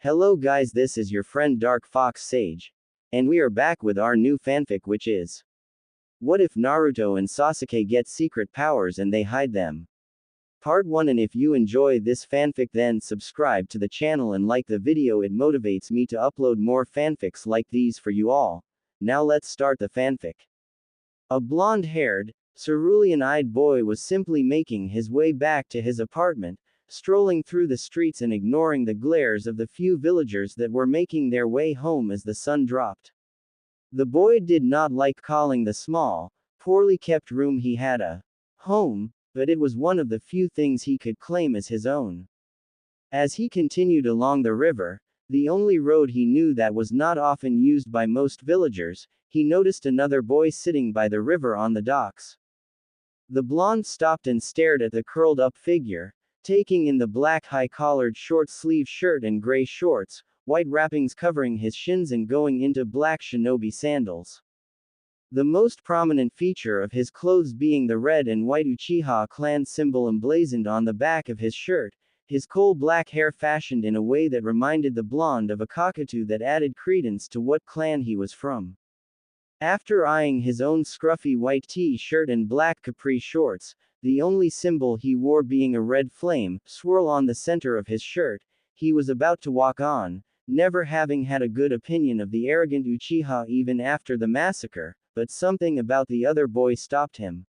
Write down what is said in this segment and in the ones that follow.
Hello guys, this is your friend Dark Fox Sage. And we are back with our new fanfic, which is, what if Naruto and Sasuke get secret powers and they hide them? Part 1. And if you enjoy this fanfic, then subscribe to the channel and like the video, it motivates me to upload more fanfics like these for you all. Now let's start the fanfic. A blonde-haired, cerulean-eyed boy was simply making his way back to his apartment, strolling through the streets and ignoring the glares of the few villagers that were making their way home as the sun dropped. The boy did not like calling the small, poorly kept room he had a home, but it was one of the few things he could claim as his own. As he continued along the river, the only road he knew that was not often used by most villagers, he noticed another boy sitting by the river on the docks. The blonde stopped and stared at the curled-up figure, taking in the black high-collared short-sleeved shirt and gray shorts, white wrappings covering his shins and going into black shinobi sandals. The most prominent feature of his clothes being the red and white Uchiha clan symbol emblazoned on the back of his shirt, his coal-black hair fashioned in a way that reminded the blonde of a cockatoo that added credence to what clan he was from. After eyeing his own scruffy white t-shirt and black capri shorts, the only symbol he wore being a red flame swirl on the center of his shirt, he was about to walk on, never having had a good opinion of the arrogant Uchiha even after the massacre, but something about the other boy stopped him.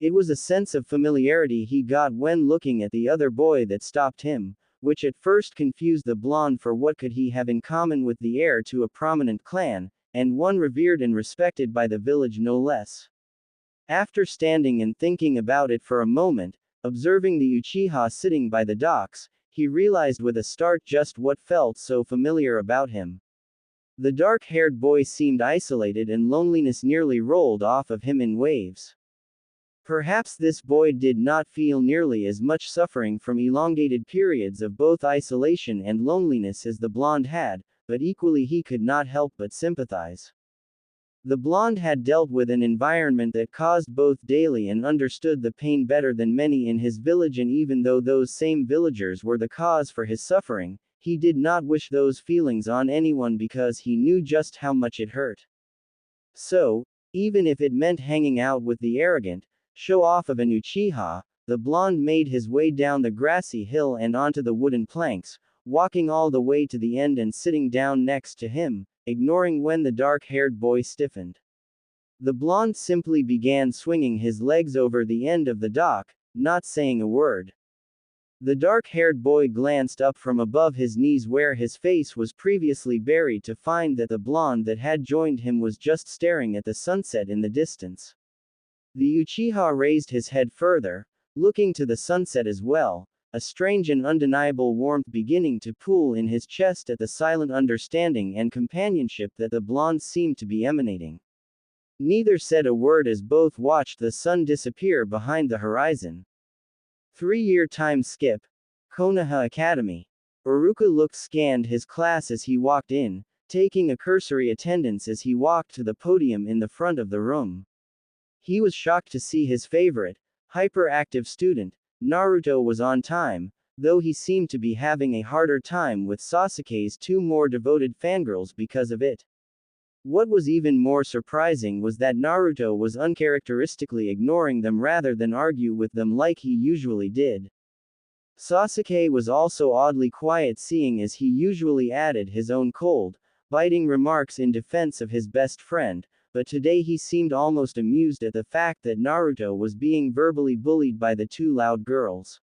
It was a sense of familiarity he got when looking at the other boy that stopped him, which at first confused the blonde, for what could he have in common with the heir to a prominent clan, and one revered and respected by the village no less. After standing and thinking about it for a moment, observing the Uchiha sitting by the docks, he realized with a start just what felt so familiar about him. The dark-haired boy seemed isolated and loneliness nearly rolled off of him in waves. Perhaps this boy did not feel nearly as much suffering from elongated periods of both isolation and loneliness as the blonde had, but equally he could not help but sympathize. The blonde had dealt with an environment that caused both daily and understood the pain better than many in his village, and even though those same villagers were the cause for his suffering, he did not wish those feelings on anyone because he knew just how much it hurt. So, even if it meant hanging out with the arrogant, show-off of an Uchiha, the blonde made his way down the grassy hill and onto the wooden planks, walking all the way to the end and sitting down next to him, ignoring when the dark-haired boy stiffened. The blonde simply began swinging his legs over the end of the dock, not saying a word. The dark-haired boy glanced up from above his knees where his face was previously buried to find that the blonde that had joined him was just staring at the sunset in the distance. The Uchiha raised his head further, looking to the sunset as well, a strange and undeniable warmth beginning to pool in his chest at the silent understanding and companionship that the blonde seemed to be emanating. Neither said a word as both watched the sun disappear behind the horizon. 3-year time skip. Konoha Academy. Uruka scanned his class as he walked in, taking a cursory attendance as he walked to the podium in the front of the room. He was shocked to see his favorite, hyperactive student, Naruto, was on time, though he seemed to be having a harder time with Sasuke's 2 more devoted fangirls because of it. What was even more surprising was that Naruto was uncharacteristically ignoring them rather than argue with them like he usually did. Sasuke was also oddly quiet, seeing as he usually added his own cold, biting remarks in defense of his best friend, but today he seemed almost amused at the fact that Naruto was being verbally bullied by the 2 loud girls.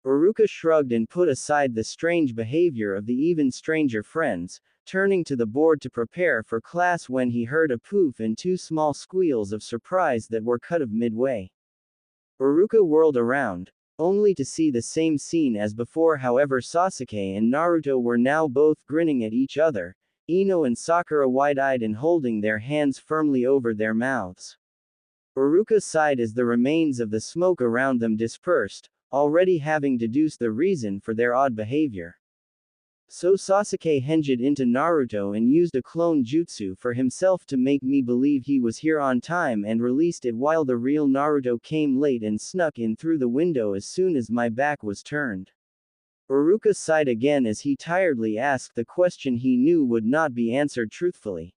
Uruka shrugged and put aside the strange behavior of the even stranger friends, turning to the board to prepare for class when he heard a poof and 2 small squeals of surprise that were cut off midway. Uruka whirled around, only to see the same scene as before. However, Sasuke and Naruto were now both grinning at each other, Ino and Sakura wide-eyed and holding their hands firmly over their mouths. Uruka sighed as the remains of the smoke around them dispersed, already having deduced the reason for their odd behavior. So Sasuke hinged into Naruto and used a clone jutsu for himself to make me believe he was here on time and released it while the real Naruto came late and snuck in through the window as soon as my back was turned. Uruka sighed again as he tiredly asked the question he knew would not be answered truthfully.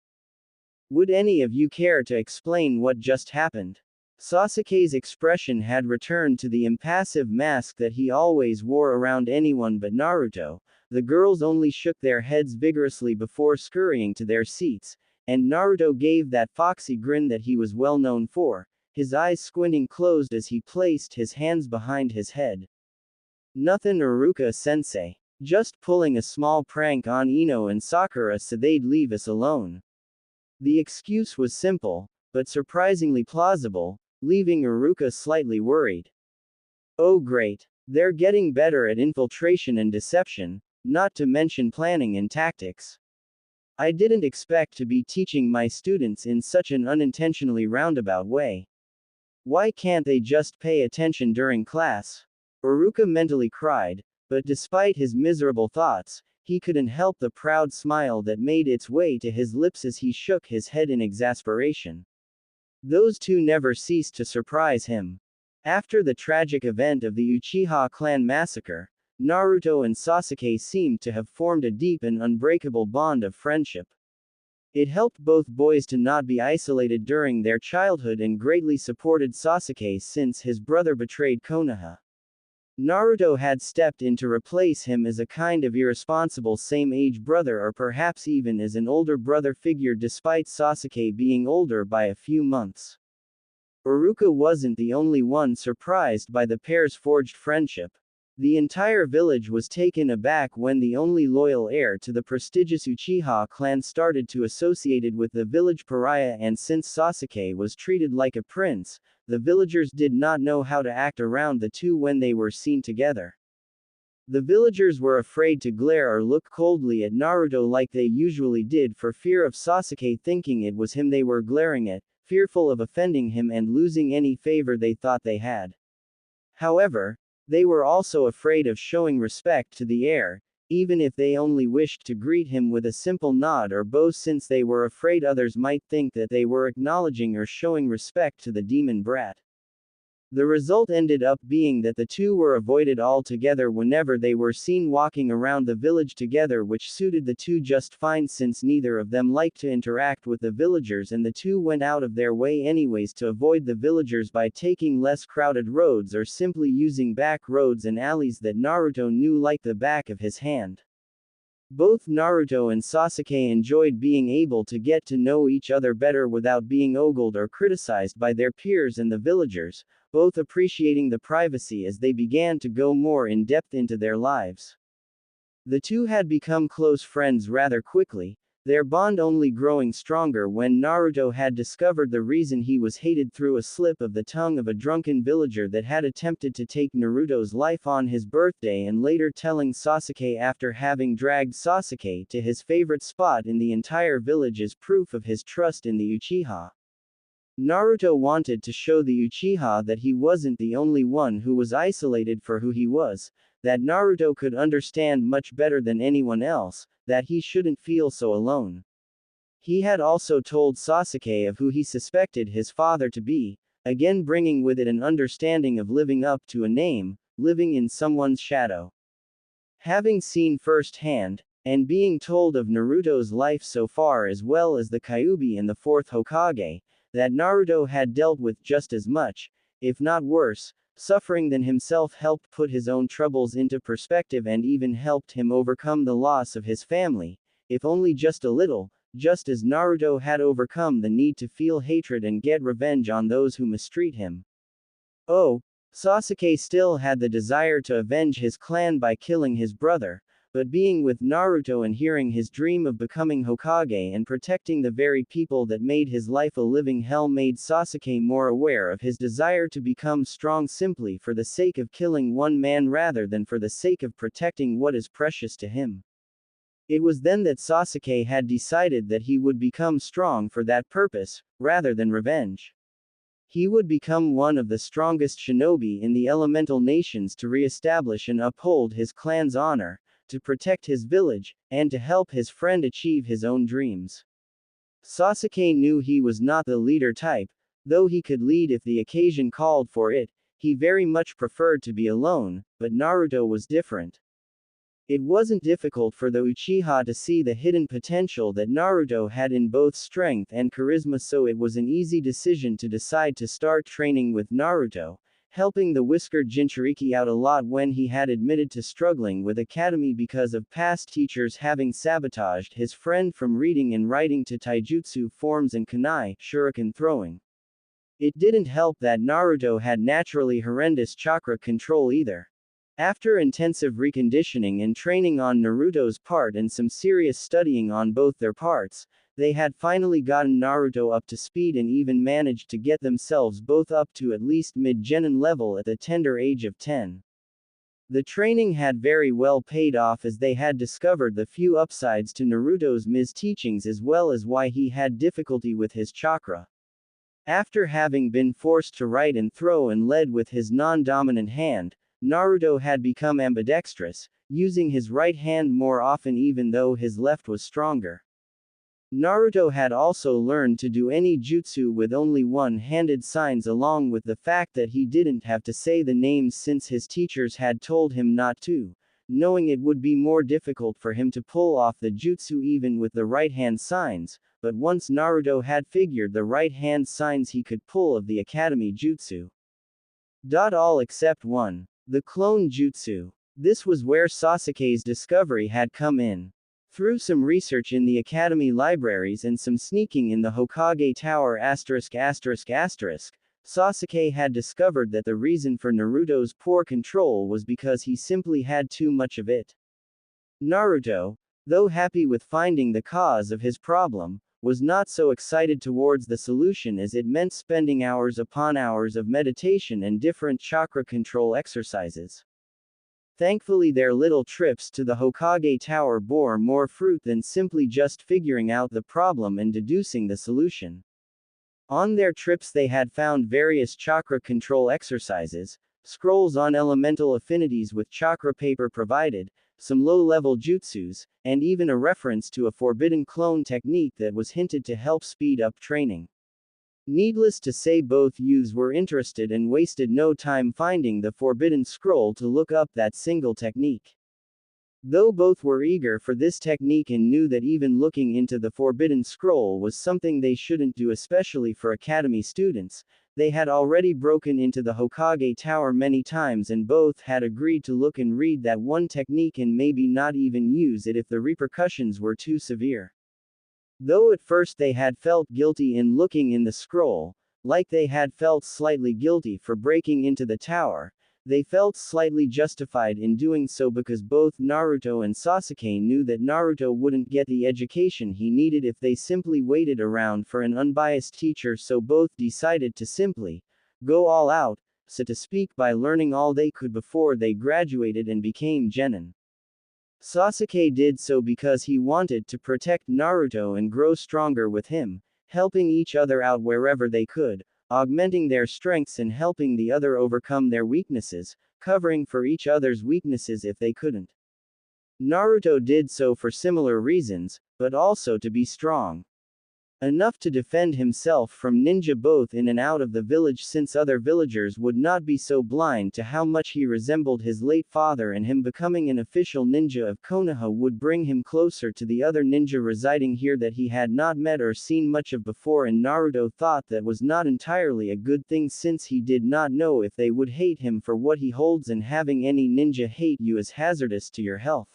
Would any of you care to explain what just happened? Sasuke's expression had returned to the impassive mask that he always wore around anyone but Naruto. The girls only shook their heads vigorously before scurrying to their seats, and Naruto gave that foxy grin that he was well known for, his eyes squinting closed as he placed his hands behind his head. Nothin' Uruka-sensei. Just pulling a small prank on Ino and Sakura so they'd leave us alone. The excuse was simple, but surprisingly plausible, leaving Uruka slightly worried. Oh great. They're getting better at infiltration and deception, not to mention planning and tactics. I didn't expect to be teaching my students in such an unintentionally roundabout way. Why can't they just pay attention during class? Uruka mentally cried, but despite his miserable thoughts, he couldn't help the proud smile that made its way to his lips as he shook his head in exasperation. Those two never ceased to surprise him. After the tragic event of the Uchiha clan massacre, Naruto and Sasuke seemed to have formed a deep and unbreakable bond of friendship. It helped both boys to not be isolated during their childhood and greatly supported Sasuke since his brother betrayed Konoha. Naruto had stepped in to replace him as a kind of irresponsible same-age brother or perhaps even as an older brother figure despite Sasuke being older by a few months. Uruka wasn't the only one surprised by the pair's forged friendship. The entire village was taken aback when the only loyal heir to the prestigious Uchiha clan started to associate with the village pariah, and since Sasuke was treated like a prince, the villagers did not know how to act around the two when they were seen together. The villagers were afraid to glare or look coldly at Naruto like they usually did for fear of Sasuke thinking it was him they were glaring at, fearful of offending him and losing any favor they thought they had. However, they were also afraid of showing respect to the heir, even if they only wished to greet him with a simple nod or bow, since they were afraid others might think that they were acknowledging or showing respect to the demon brat. The result ended up being that the two were avoided altogether whenever they were seen walking around the village together, which suited the two just fine since neither of them liked to interact with the villagers, and the two went out of their way anyways to avoid the villagers by taking less crowded roads or simply using back roads and alleys that Naruto knew like the back of his hand. Both Naruto and Sasuke enjoyed being able to get to know each other better without being ogled or criticized by their peers and the villagers, both appreciating the privacy as they began to go more in depth into their lives. The two had become close friends rather quickly, their bond only growing stronger when Naruto had discovered the reason he was hated through a slip of the tongue of a drunken villager that had attempted to take Naruto's life on his birthday, and later telling Sasuke after having dragged Sasuke to his favorite spot in the entire village as proof of his trust in the Uchiha. Naruto wanted to show the Uchiha that he wasn't the only one who was isolated for who he was, that Naruto could understand much better than anyone else, that he shouldn't feel so alone. He had also told Sasuke of who he suspected his father to be, again bringing with it an understanding of living up to a name, living in someone's shadow. Having seen firsthand, and being told of Naruto's life so far as well as the Kyuubi and the fourth Hokage, that Naruto had dealt with just as much, if not worse, suffering than himself, helped put his own troubles into perspective and even helped him overcome the loss of his family, if only just a little, just as Naruto had overcome the need to feel hatred and get revenge on those who mistreat him. Oh, Sasuke still had the desire to avenge his clan by killing his brother, but being with Naruto and hearing his dream of becoming Hokage and protecting the very people that made his life a living hell made Sasuke more aware of his desire to become strong simply for the sake of killing one man rather than for the sake of protecting what is precious to him. It was then that Sasuke had decided that he would become strong for that purpose, rather than revenge. He would become one of the strongest shinobi in the elemental nations to re-establish and uphold his clan's honor, to protect his village, and to help his friend achieve his own dreams. Sasuke knew he was not the leader type, though he could lead if the occasion called for it. He very much preferred to be alone, but Naruto was different. It wasn't difficult for the Uchiha to see the hidden potential that Naruto had in both strength and charisma, so it was an easy decision to decide to start training with Naruto, helping the whiskered Jinchuriki out a lot when he had admitted to struggling with academy because of past teachers having sabotaged his friend from reading and writing to taijutsu forms and kunai, shuriken throwing. It didn't help that Naruto had naturally horrendous chakra control either. After intensive reconditioning and training on Naruto's part and some serious studying on both their parts, they had finally gotten Naruto up to speed and even managed to get themselves both up to at least mid-genin level at the tender age of 10. The training had very well paid off as they had discovered the few upsides to Naruto's teachings as well as why he had difficulty with his chakra. After having been forced to write and throw and led with his non-dominant hand, Naruto had become ambidextrous, using his right hand more often even though his left was stronger. Naruto had also learned to do any jutsu with only one-handed signs, along with the fact that he didn't have to say the names since his teachers had told him not to, knowing it would be more difficult for him to pull off the jutsu even with the right-hand signs, but once Naruto had figured the right-hand signs he could pull of the academy jutsu. All except one. The clone jutsu. This was where Sasuke's discovery had come in. Through some research in the academy libraries and some sneaking in the Hokage Tower Sasuke had discovered that the reason for Naruto's poor control was because he simply had too much of it. Naruto, though happy with finding the cause of his problem, was not so excited towards the solution as it meant spending hours upon hours of meditation and different chakra control exercises. Thankfully, their little trips to the Hokage Tower bore more fruit than simply just figuring out the problem and deducing the solution. On their trips they had found various chakra control exercises, scrolls on elemental affinities with chakra paper provided, some low-level jutsus, and even a reference to a forbidden clone technique that was hinted to help speed up training. Needless to say, both youths were interested and wasted no time finding the forbidden scroll to look up that single technique. Though both were eager for this technique and knew that even looking into the forbidden scroll was something they shouldn't do, especially for academy students, they had already broken into the Hokage Tower many times and both had agreed to look and read that one technique and maybe not even use it if the repercussions were too severe. Though at first they had felt guilty in looking in the scroll, like they had felt slightly guilty for breaking into the tower, they felt slightly justified in doing so because both Naruto and Sasuke knew that Naruto wouldn't get the education he needed if they simply waited around for an unbiased teacher, so both decided to simply go all out, so to speak, by learning all they could before they graduated and became genin. Sasuke did so because he wanted to protect Naruto and grow stronger with him, helping each other out wherever they could, augmenting their strengths and helping the other overcome their weaknesses, covering for each other's weaknesses if they couldn't. Naruto did so for similar reasons, but also to be strong enough to defend himself from ninja both in and out of the village, since other villagers would not be so blind to how much he resembled his late father, and him becoming an official ninja of Konoha would bring him closer to the other ninja residing here that he had not met or seen much of before, and Naruto thought that was not entirely a good thing since he did not know if they would hate him for what he holds, and having any ninja hate you is hazardous to your health.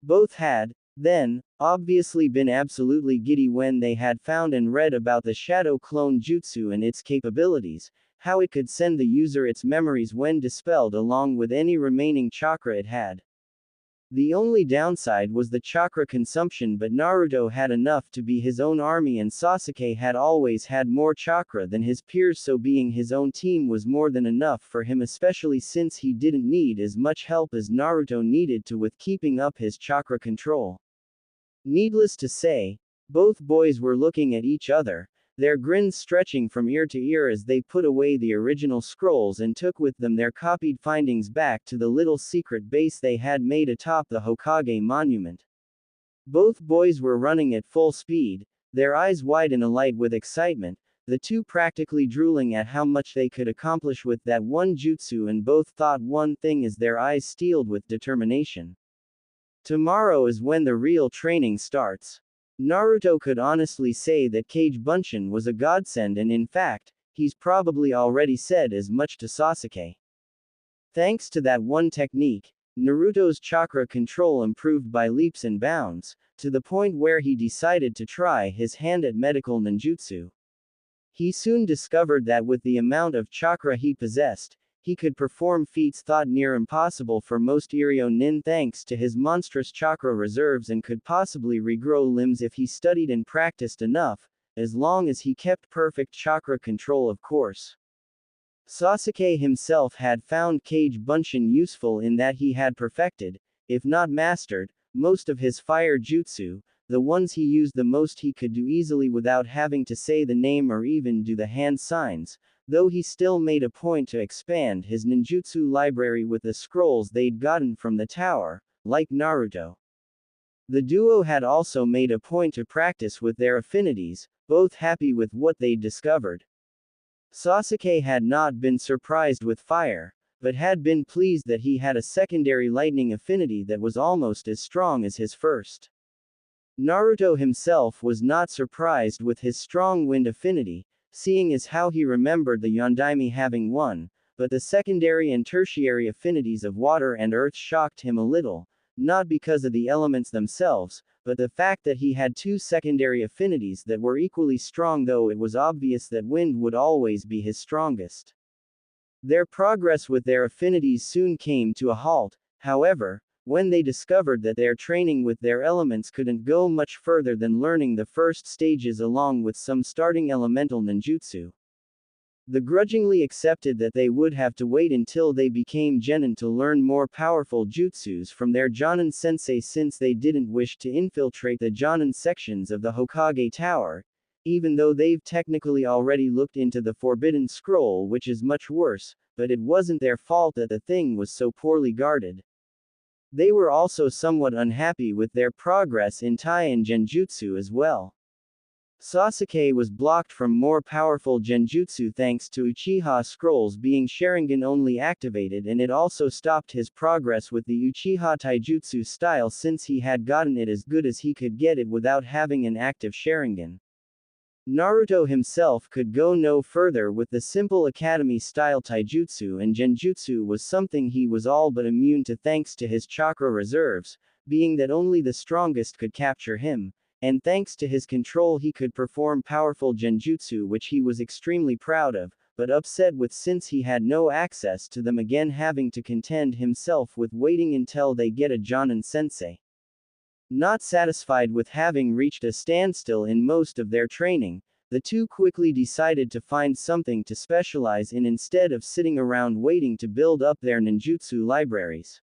Both had, then, obviously been absolutely giddy when they had found and read about the Shadow Clone Jutsu and its capabilities, how it could send the user its memories when dispelled along with any remaining chakra it had. The only downside was the chakra consumption, but Naruto had enough to be his own army and Sasuke had always had more chakra than his peers, so being his own team was more than enough for him, especially since he didn't need as much help as Naruto needed to with keeping up his chakra control. Needless to say, both boys were looking at each other, their grins stretching from ear to ear as they put away the original scrolls and took with them their copied findings back to the little secret base they had made atop the Hokage monument. Both boys were running at full speed, their eyes wide and alight with excitement, the two practically drooling at how much they could accomplish with that one jutsu, and both thought one thing as their eyes steeled with determination. Tomorrow is when the real training starts. Naruto could honestly say that Kage Bunshin was a godsend, and in fact, he's probably already said as much to Sasuke. Thanks to that one technique, Naruto's chakra control improved by leaps and bounds, to the point where he decided to try his hand at medical ninjutsu. He soon discovered that with the amount of chakra he possessed, he could perform feats thought near impossible for most Iryo nin thanks to his monstrous chakra reserves, and could possibly regrow limbs if he studied and practiced enough, as long as he kept perfect chakra control, of course. Sasuke himself had found Kage Bunshin useful in that he had perfected, if not mastered, most of his fire jutsu. The ones he used the most he could do easily without having to say the name or even do the hand signs, though he still made a point to expand his ninjutsu library with the scrolls they'd gotten from the tower, like Naruto. The duo had also made a point to practice with their affinities, both happy with what they'd discovered. Sasuke had not been surprised with fire, but had been pleased that he had a secondary lightning affinity that was almost as strong as his first. Naruto himself was not surprised with his strong wind affinity, seeing as how he remembered the Yondaime having one, but the secondary and tertiary affinities of water and earth shocked him a little, not because of the elements themselves, but the fact that he had two secondary affinities that were equally strong, though it was obvious that wind would always be his strongest. Their progress with their affinities soon came to a halt, however, when they discovered that their training with their elements couldn't go much further than learning the first stages along with some starting elemental ninjutsu. They grudgingly accepted that they would have to wait until they became genin to learn more powerful jutsus from their Jonin sensei, since they didn't wish to infiltrate the Jonin sections of the Hokage Tower, even though they've technically already looked into the Forbidden Scroll, which is much worse, but it wasn't their fault that the thing was so poorly guarded. They were also somewhat unhappy with their progress in Tai and Genjutsu as well. Sasuke was blocked from more powerful Genjutsu thanks to Uchiha scrolls being Sharingan only activated, and it also stopped his progress with the Uchiha Taijutsu style since he had gotten it as good as he could get it without having an active Sharingan. Naruto himself could go no further with the simple academy-style taijutsu, and genjutsu was something he was all but immune to thanks to his chakra reserves, being that only the strongest could capture him, and thanks to his control he could perform powerful genjutsu, which he was extremely proud of, but upset with since he had no access to them, again having to contend himself with waiting until they get a Jonin sensei. Not satisfied with having reached a standstill in most of their training, the two quickly decided to find something to specialize in instead of sitting around waiting to build up their ninjutsu libraries.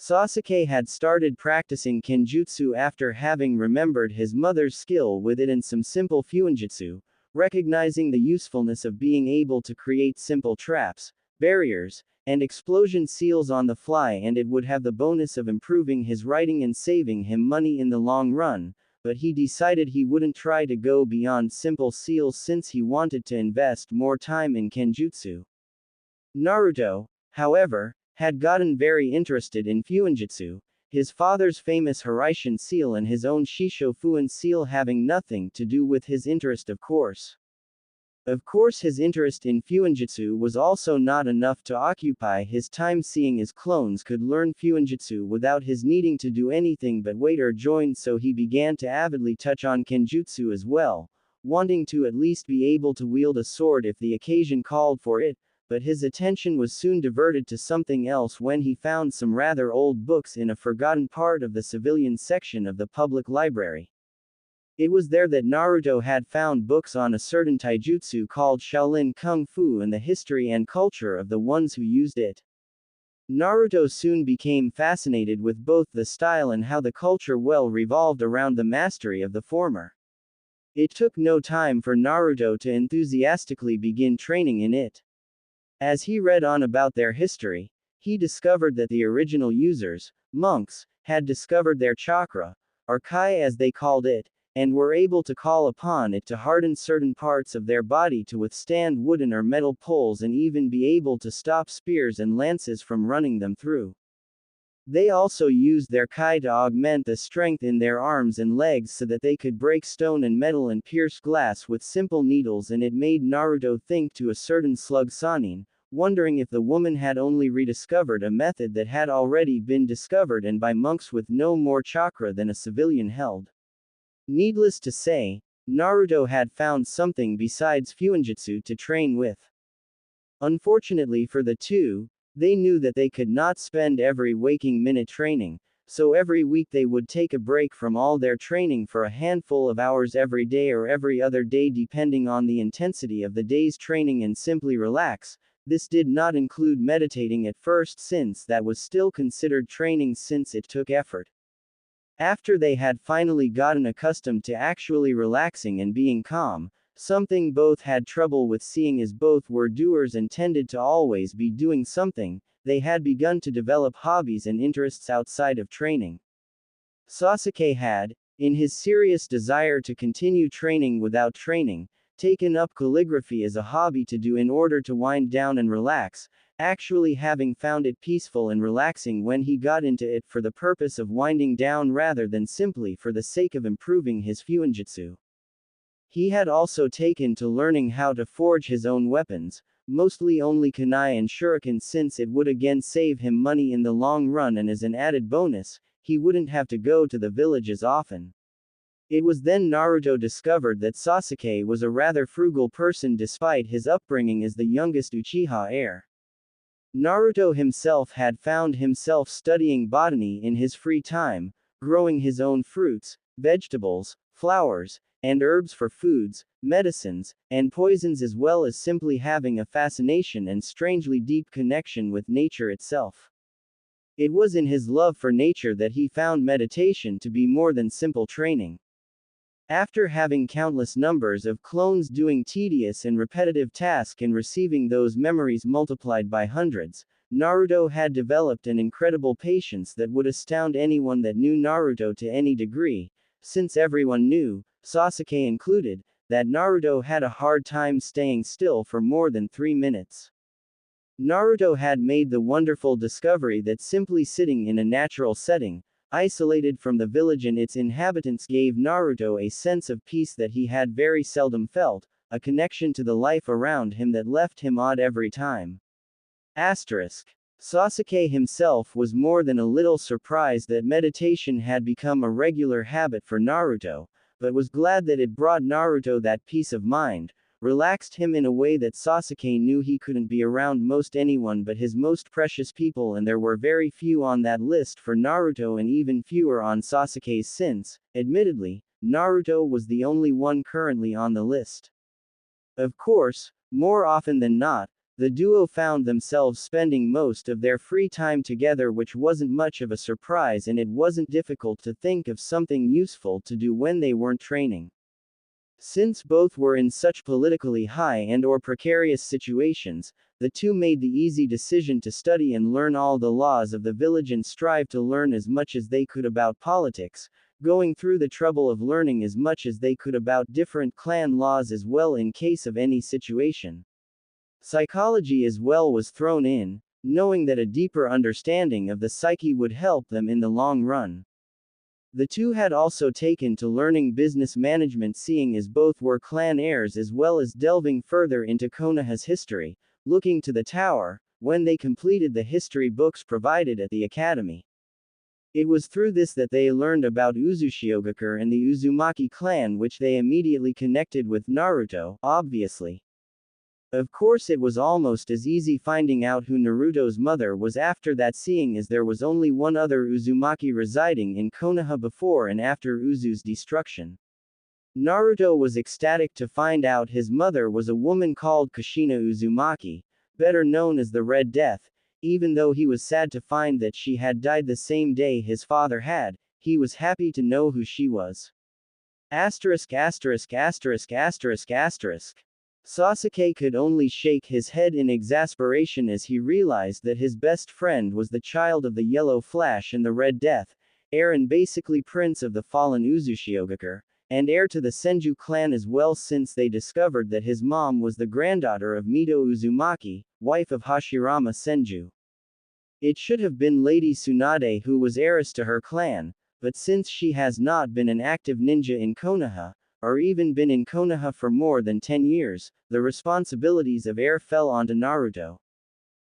Sasuke had started practicing kenjutsu after having remembered his mother's skill with it and some simple fuinjutsu, recognizing the usefulness of being able to create simple traps, barriers, and explosion seals on the fly, and it would have the bonus of improving his writing and saving him money in the long run, but he decided he wouldn't try to go beyond simple seals since he wanted to invest more time in kenjutsu. Naruto, however, had gotten very interested in fuinjutsu, his father's famous Hiraishin seal and his own Shishofuin seal having nothing to do with his interest, of course. Of course, his interest in fuinjutsu was also not enough to occupy his time, seeing his clones could learn fuinjutsu without his needing to do anything but wait or join, so he began to avidly touch on kenjutsu as well, wanting to at least be able to wield a sword if the occasion called for it, but his attention was soon diverted to something else when he found some rather old books in a forgotten part of the civilian section of the public library. It was there that Naruto had found books on a certain taijutsu called Shaolin Kung Fu and the history and culture of the ones who used it. Naruto soon became fascinated with both the style and how the culture well revolved around the mastery of the former. It took no time for Naruto to enthusiastically begin training in it. As he read on about their history, he discovered that the original users, monks, had discovered their chakra, or kai as they called it, and were able to call upon it to harden certain parts of their body to withstand wooden or metal pulls and even be able to stop spears and lances from running them through. They also used their kai to augment the strength in their arms and legs so that they could break stone and metal and pierce glass with simple needles, and it made Naruto think to a certain slug Sanin, wondering if the woman had only rediscovered a method that had already been discovered and by monks with no more chakra than a civilian held. Needless to say, Naruto had found something besides Fuinjutsu to train with. Unfortunately for the two, they knew that they could not spend every waking minute training, so every week they would take a break from all their training for a handful of hours every day or every other day depending on the intensity of the day's training and simply relax. This did not include meditating at first, since that was still considered training since it took effort. After they had finally gotten accustomed to actually relaxing and being calm, something both had trouble with seeing as both were doers and tended to always be doing something, they had begun to develop hobbies and interests outside of training. Sasuke had, in his serious desire to continue training without training, taken up calligraphy as a hobby to do in order to wind down and relax, actually having found it peaceful and relaxing when he got into it for the purpose of winding down rather than simply for the sake of improving his fuinjutsu. He had also taken to learning how to forge his own weapons, mostly only kunai and shuriken, since it would again save him money in the long run, and as an added bonus, he wouldn't have to go to the village as often. It was then Naruto discovered that Sasuke was a rather frugal person despite his upbringing as the youngest Uchiha heir. Naruto himself had found himself studying botany in his free time, growing his own fruits, vegetables, flowers, and herbs for foods, medicines, and poisons, as well as simply having a fascination and strangely deep connection with nature itself. It was in his love for nature that he found meditation to be more than simple training. After having countless numbers of clones doing tedious and repetitive tasks and receiving those memories multiplied by hundreds, Naruto had developed an incredible patience that would astound anyone that knew Naruto to any degree, since everyone knew, Sasuke included, that Naruto had a hard time staying still for more than 3 minutes. Naruto had made the wonderful discovery that simply sitting in a natural setting, isolated from the village and its inhabitants, gave Naruto a sense of peace that he had very seldom felt, a connection to the life around him that left him awed every time. Asterisk. Sasuke himself was more than a little surprised that meditation had become a regular habit for Naruto, but was glad that it brought Naruto that peace of mind, relaxed him in a way that Sasuke knew he couldn't be around most anyone but his most precious people, and there were very few on that list for Naruto and even fewer on Sasuke's, since, admittedly, Naruto was the only one currently on the list. Of course, more often than not, the duo found themselves spending most of their free time together, which wasn't much of a surprise, and it wasn't difficult to think of something useful to do when they weren't training. Since both were in such politically high and or precarious situations, the two made the easy decision to study and learn all the laws of the village and strive to learn as much as they could about politics, going through the trouble of learning as much as they could about different clan laws as well in case of any situation. Psychology as well was thrown in, knowing that a deeper understanding of the psyche would help them in the long run. The two had also taken to learning business management, seeing as both were clan heirs, as well as delving further into Konoha's history, looking to the tower, when they completed the history books provided at the academy. It was through this that they learned about Uzushiogakure and the Uzumaki clan, which they immediately connected with Naruto, obviously. Of course, it was almost as easy finding out who Naruto's mother was after that, seeing as there was only one other Uzumaki residing in Konoha before and after Uzu's destruction. Naruto was ecstatic to find out his mother was a woman called Kushina Uzumaki, better known as the Red Death. Even though he was sad to find that she had died the same day his father had, he was happy to know who she was. Asterisk asterisk asterisk asterisk asterisk. Sasuke could only shake his head in exasperation as he realized that his best friend was the child of the Yellow Flash and the Red Death, heir and basically prince of the fallen Uzushiogakure, and heir to the Senju clan as well, since they discovered that his mom was the granddaughter of Mito Uzumaki, wife of Hashirama Senju. It should have been Lady Tsunade who was heiress to her clan, but since she has not been an active ninja in Konoha, or even been in Konoha for more than 10 years, the responsibilities of heir fell onto Naruto.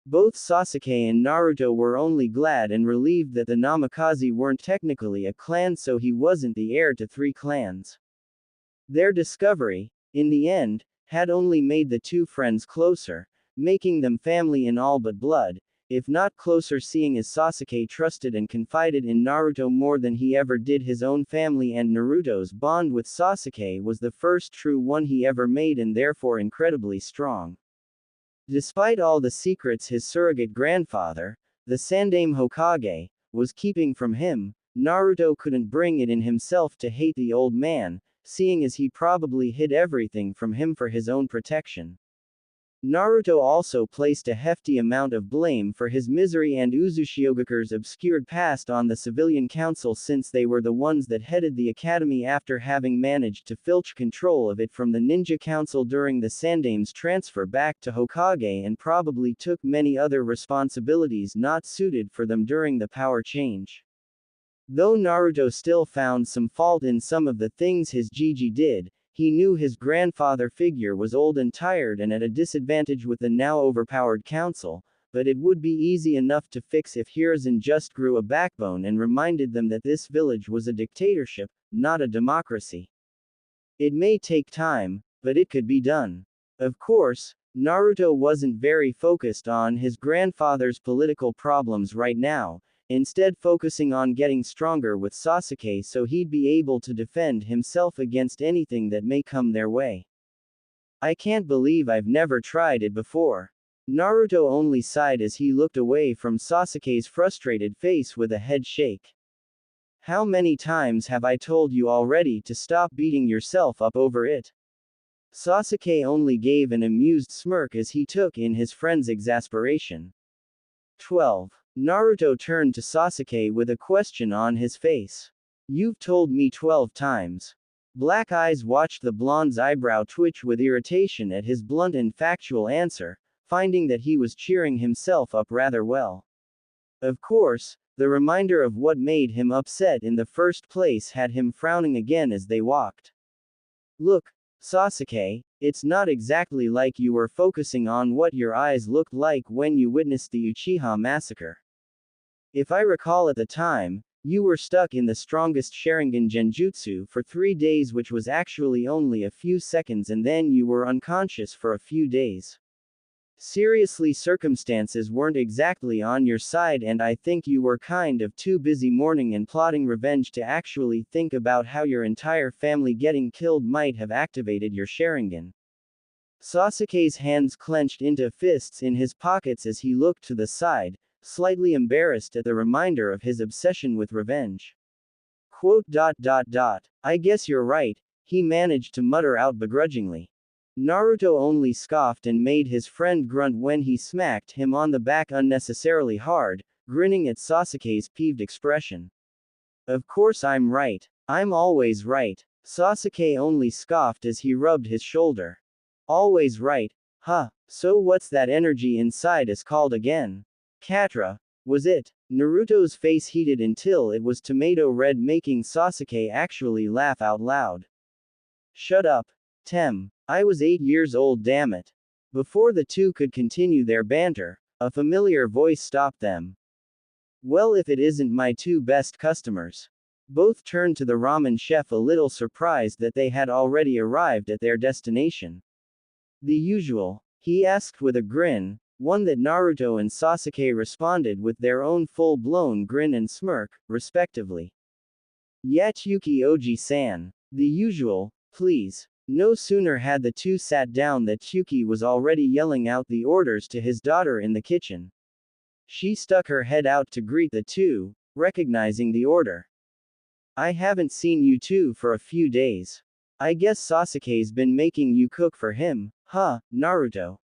Both Sasuke and Naruto were only glad and relieved that the Namikaze weren't technically a clan, so he wasn't the heir to 3 clans. Their discovery, in the end, had only made the two friends closer, making them family in all but blood, if not closer, seeing as Sasuke trusted and confided in Naruto more than he ever did his own family, and Naruto's bond with Sasuke was the first true one he ever made and therefore incredibly strong. Despite all the secrets his surrogate grandfather, the Sandaime Hokage, was keeping from him, Naruto couldn't bring it in himself to hate the old man, seeing as he probably hid everything from him for his own protection. Naruto also placed a hefty amount of blame for his misery and Uzushiyogakure's obscured past on the civilian council, since they were the ones that headed the academy after having managed to filch control of it from the ninja council during the Sandaime's transfer back to Hokage, and probably took many other responsibilities not suited for them during the power change. Though Naruto still found some fault in some of the things his Gigi did, he knew his grandfather figure was old and tired and at a disadvantage with the now overpowered council, but it would be easy enough to fix if Hiruzen just grew a backbone and reminded them that this village was a dictatorship, not a democracy. It may take time, but it could be done. Of course, Naruto wasn't very focused on his grandfather's political problems right now, instead focusing on getting stronger with Sasuke so he'd be able to defend himself against anything that may come their way. I can't believe I've never tried it before. Naruto only sighed as he looked away from Sasuke's frustrated face with a head shake. How many times have I told you already to stop beating yourself up over it? Sasuke only gave an amused smirk as he took in his friend's exasperation. 12. Naruto turned to Sasuke with a question on his face. You've told me 12 times. Black eyes watched the blonde's eyebrow twitch with irritation at his blunt and factual answer, finding that he was cheering himself up rather well. Of course, the reminder of what made him upset in the first place had him frowning again as they walked. Look, Sasuke, it's not exactly like you were focusing on what your eyes looked like when you witnessed the Uchiha massacre. If I recall at the time, you were stuck in the strongest Sharingan Genjutsu for 3 days, which was actually only a few seconds, and then you were unconscious for a few days. Seriously, circumstances weren't exactly on your side, and I think you were kind of too busy mourning and plotting revenge to actually think about how your entire family getting killed might have activated your Sharingan. Sasuke's hands clenched into fists in his pockets as he looked to the side, slightly embarrassed at the reminder of his obsession with revenge. I guess you're right, he managed to mutter out begrudgingly. Naruto only scoffed and made his friend grunt when he smacked him on the back unnecessarily hard, grinning at Sasuke's peeved expression. Of course I'm right. I'm always right. Sasuke only scoffed as he rubbed his shoulder. Always right, huh? So what's that energy inside us called again? Katra, was it? Naruto's face heated until it was tomato red, making Sasuke actually laugh out loud. Shut up, Tem. I was 8 years old, damn it. Before the two could continue their banter, a familiar voice stopped them. Well, if it isn't my 2 best customers. Both turned to the ramen chef, a little surprised that they had already arrived at their destination. The usual? He asked with a grin, one that Naruto and Sasuke responded with their own full-blown grin and smirk, respectively. Yachuki Oji-san. The usual, please. No sooner had the two sat down that Chuki was already yelling out the orders to his daughter in the kitchen. She stuck her head out to greet the two, recognizing the order. I haven't seen you two for a few days. I guess Sasuke's been making you cook for him, huh, Naruto?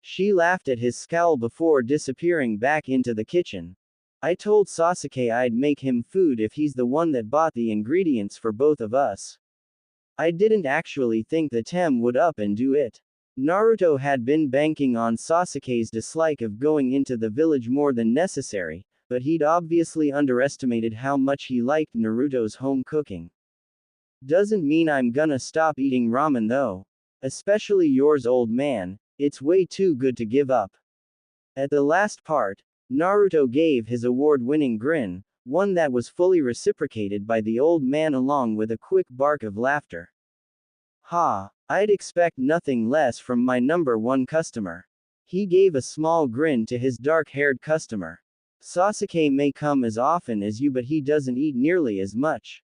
She laughed at his scowl before disappearing back into the kitchen. I told Sasuke I'd make him food if he's the one that bought the ingredients for both of us. I didn't actually think the Tem would up and do it. Naruto had been banking on Sasuke's dislike of going into the village more than necessary, but he'd obviously underestimated how much he liked Naruto's home cooking. Doesn't mean I'm gonna stop eating ramen though. Especially yours, old man, it's way too good to give up. At the last part, Naruto gave his award-winning grin, one that was fully reciprocated by the old man along with a quick bark of laughter. Ha, I'd expect nothing less from my number one customer. He gave a small grin to his dark-haired customer. Sasuke may come as often as you, but he doesn't eat nearly as much.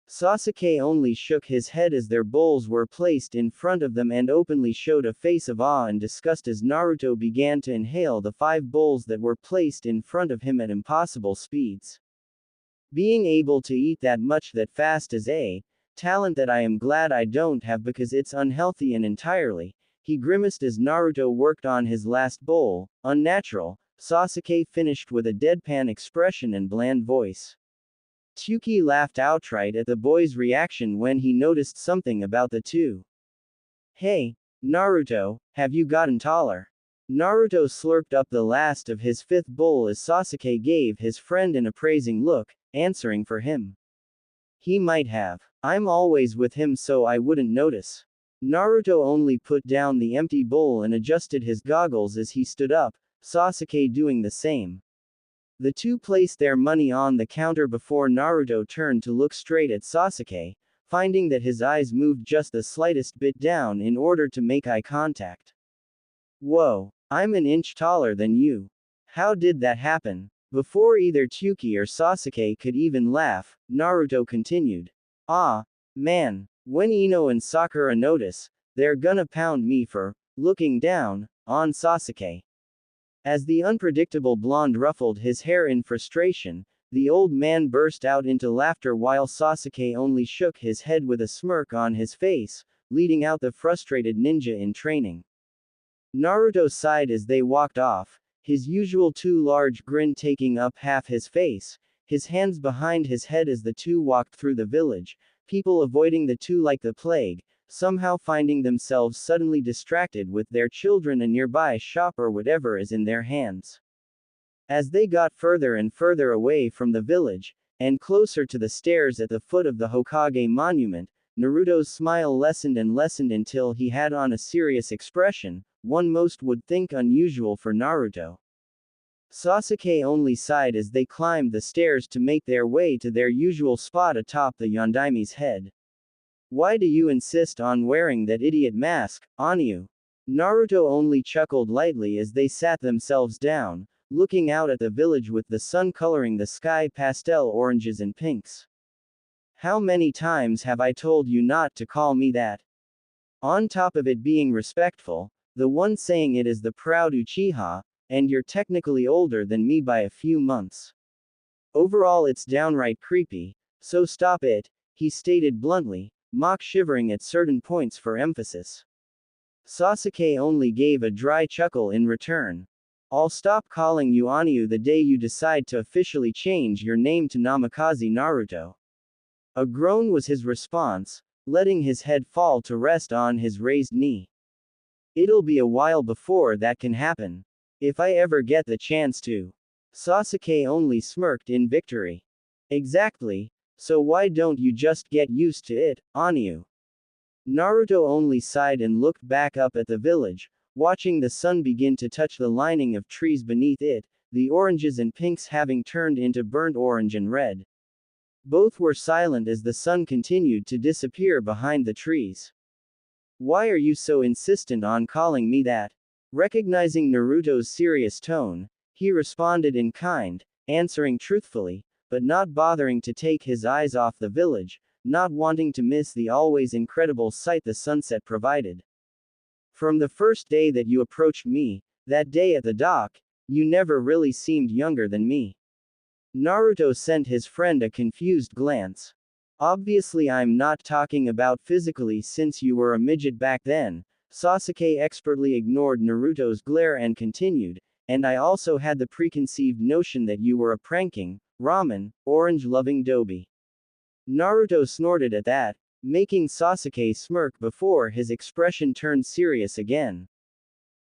Sasuke only shook his head as their bowls were placed in front of them and openly showed a face of awe and disgust as Naruto began to inhale the 5 bowls that were placed in front of him at impossible speeds. Being able to eat that much that fast is a talent that I am glad I don't have because it's unhealthy and entirely. He grimaced as Naruto worked on his last bowl. Unnatural, Sasuke finished with a deadpan expression and bland voice. Tsuki laughed outright at the boy's reaction when he noticed something about the two. Hey, Naruto, have you gotten taller? Naruto slurped up the last of his 5th bowl as Sasuke gave his friend an appraising look, answering for him. He might have. I'm always with him so I wouldn't notice. Naruto only put down the empty bowl and adjusted his goggles as he stood up, Sasuke doing the same. The two placed their money on the counter before Naruto turned to look straight at Sasuke, finding that his eyes moved just the slightest bit down in order to make eye contact. Whoa, I'm an inch taller than you. How did that happen? Before either Tsuki or Sasuke could even laugh, Naruto continued. Ah, man, when Ino and Sakura notice, they're gonna pound me for looking down on Sasuke. As the unpredictable blonde ruffled his hair in frustration, the old man burst out into laughter while Sasuke only shook his head with a smirk on his face, leading out the frustrated ninja in training. Naruto sighed as they walked off, his usual too large grin taking up half his face, his hands behind his head as the two walked through the village, people avoiding the two like the plague, somehow finding themselves suddenly distracted with their children, a nearby shop or whatever is in their hands. As they got further and further away from the village, and closer to the stairs at the foot of the Hokage monument, Naruto's smile lessened and lessened until he had on a serious expression, one most would think unusual for Naruto. Sasuke only sighed as they climbed the stairs to make their way to their usual spot atop the Yondaime's head. Why do you insist on wearing that idiot mask, Anyu? Naruto only chuckled lightly as they sat themselves down, looking out at the village with the sun coloring the sky pastel oranges and pinks. How many times have I told you not to call me that? On top of it being respectful, the one saying it is the proud Uchiha, and you're technically older than me by a few months. Overall it's downright creepy, so stop it, he stated bluntly, mock shivering at certain points for emphasis. Sasuke only gave a dry chuckle in return. I'll stop calling you Anyu the day you decide to officially change your name to Namikaze Naruto. A groan was his response, letting his head fall to rest on his raised knee. It'll be a while before that can happen. If I ever get the chance to. Sasuke only smirked in victory. Exactly. So why don't you just get used to it, Anyu? Naruto only sighed and looked back up at the village, watching the sun begin to touch the lining of trees beneath it, the oranges and pinks having turned into burnt orange and red. Both were silent as the sun continued to disappear behind the trees. Why are you so insistent on calling me that? Recognizing Naruto's serious tone, he responded in kind, answering truthfully, but not bothering to take his eyes off the village, not wanting to miss the always incredible sight the sunset provided. From the first day that you approached me, that day at the dock, you never really seemed younger than me. Naruto sent his friend a confused glance. Obviously I'm not talking about physically since you were a midget back then. Sasuke expertly ignored Naruto's glare and continued, and I also had the preconceived notion that you were a pranking, ramen, orange-loving doby. Naruto snorted at that. making Sasuke smirk before his expression turned serious again.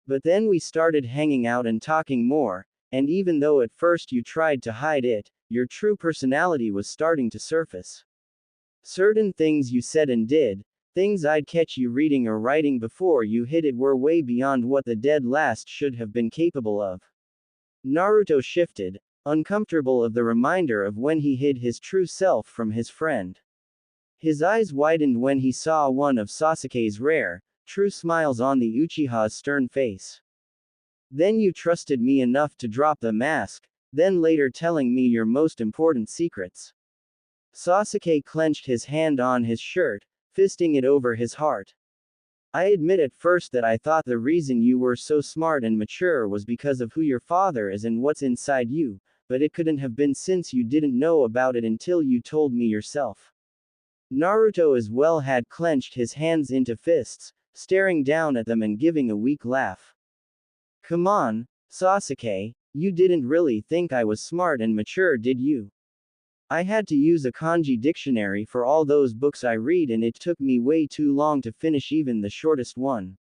But then we started hanging out and talking more, and even though at first you tried to hide it, your true personality was starting to surface. Certain things you said and did, things I'd catch you reading or writing before you hid it, were way beyond what the dead last should have been capable of. Naruto shifted, uncomfortable of the reminder of when he hid his true self from his friend. His eyes widened when he saw one of Sasuke's rare, true smiles on the Uchiha's stern face. Then you trusted me enough to drop the mask, then later telling me your most important secrets. Sasuke clenched his hand on his shirt, fisting it over his heart. I admit at first that I thought the reason you were so smart and mature was because of who your father is and what's inside you, but it couldn't have been since you didn't know about it until you told me yourself. Naruto as well had clenched his hands into fists, staring down at them and giving a weak laugh. Come on, Sasuke, you didn't really think I was smart and mature, did you? I had to use a kanji dictionary for all those books I read, and it took me way too long to finish even the shortest one.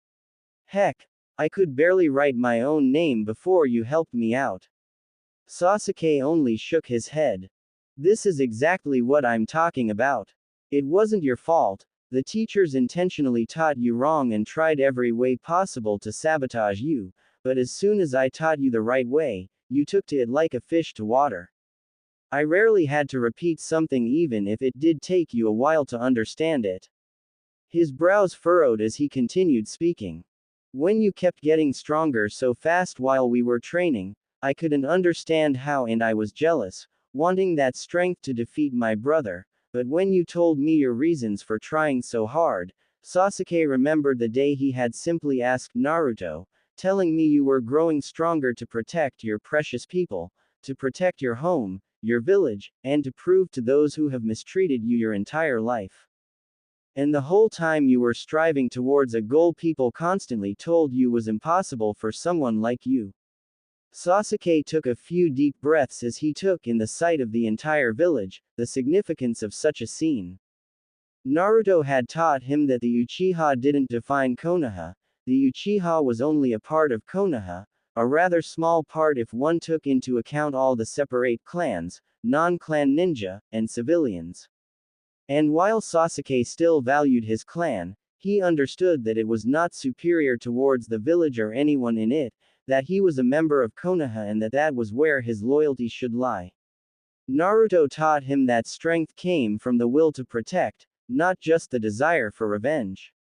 Heck, I could barely write my own name before you helped me out. Sasuke only shook his head. This is exactly what I'm talking about. It wasn't your fault. The teachers intentionally taught you wrong and tried every way possible to sabotage you, but as soon as I taught you the right way, you took to it like a fish to water. I rarely had to repeat something even if it did take you a while to understand it. His brows furrowed as he continued speaking. When you kept getting stronger so fast while we were training, I couldn't understand how, and I was jealous, wanting that strength to defeat my brother, but when you told me your reasons for trying so hard, Sasuke remembered the day he had simply asked Naruto, telling me you were growing stronger to protect your precious people, to protect your home, your village, and to prove to those who have mistreated you your entire life. And the whole time you were striving towards a goal people constantly told you was impossible for someone like you. Sasuke took a few deep breaths as he took in the sight of the entire village, the significance of such a scene. Naruto had taught him that the Uchiha didn't define Konoha. The Uchiha was only a part of Konoha, a rather small part if one took into account all the separate clans, non-clan ninja, and civilians. And while Sasuke still valued his clan, he understood that it was not superior towards the village or anyone in it, that he was a member of Konoha and that was where his loyalty should lie. Naruto taught him that strength came from the will to protect, not just the desire for revenge.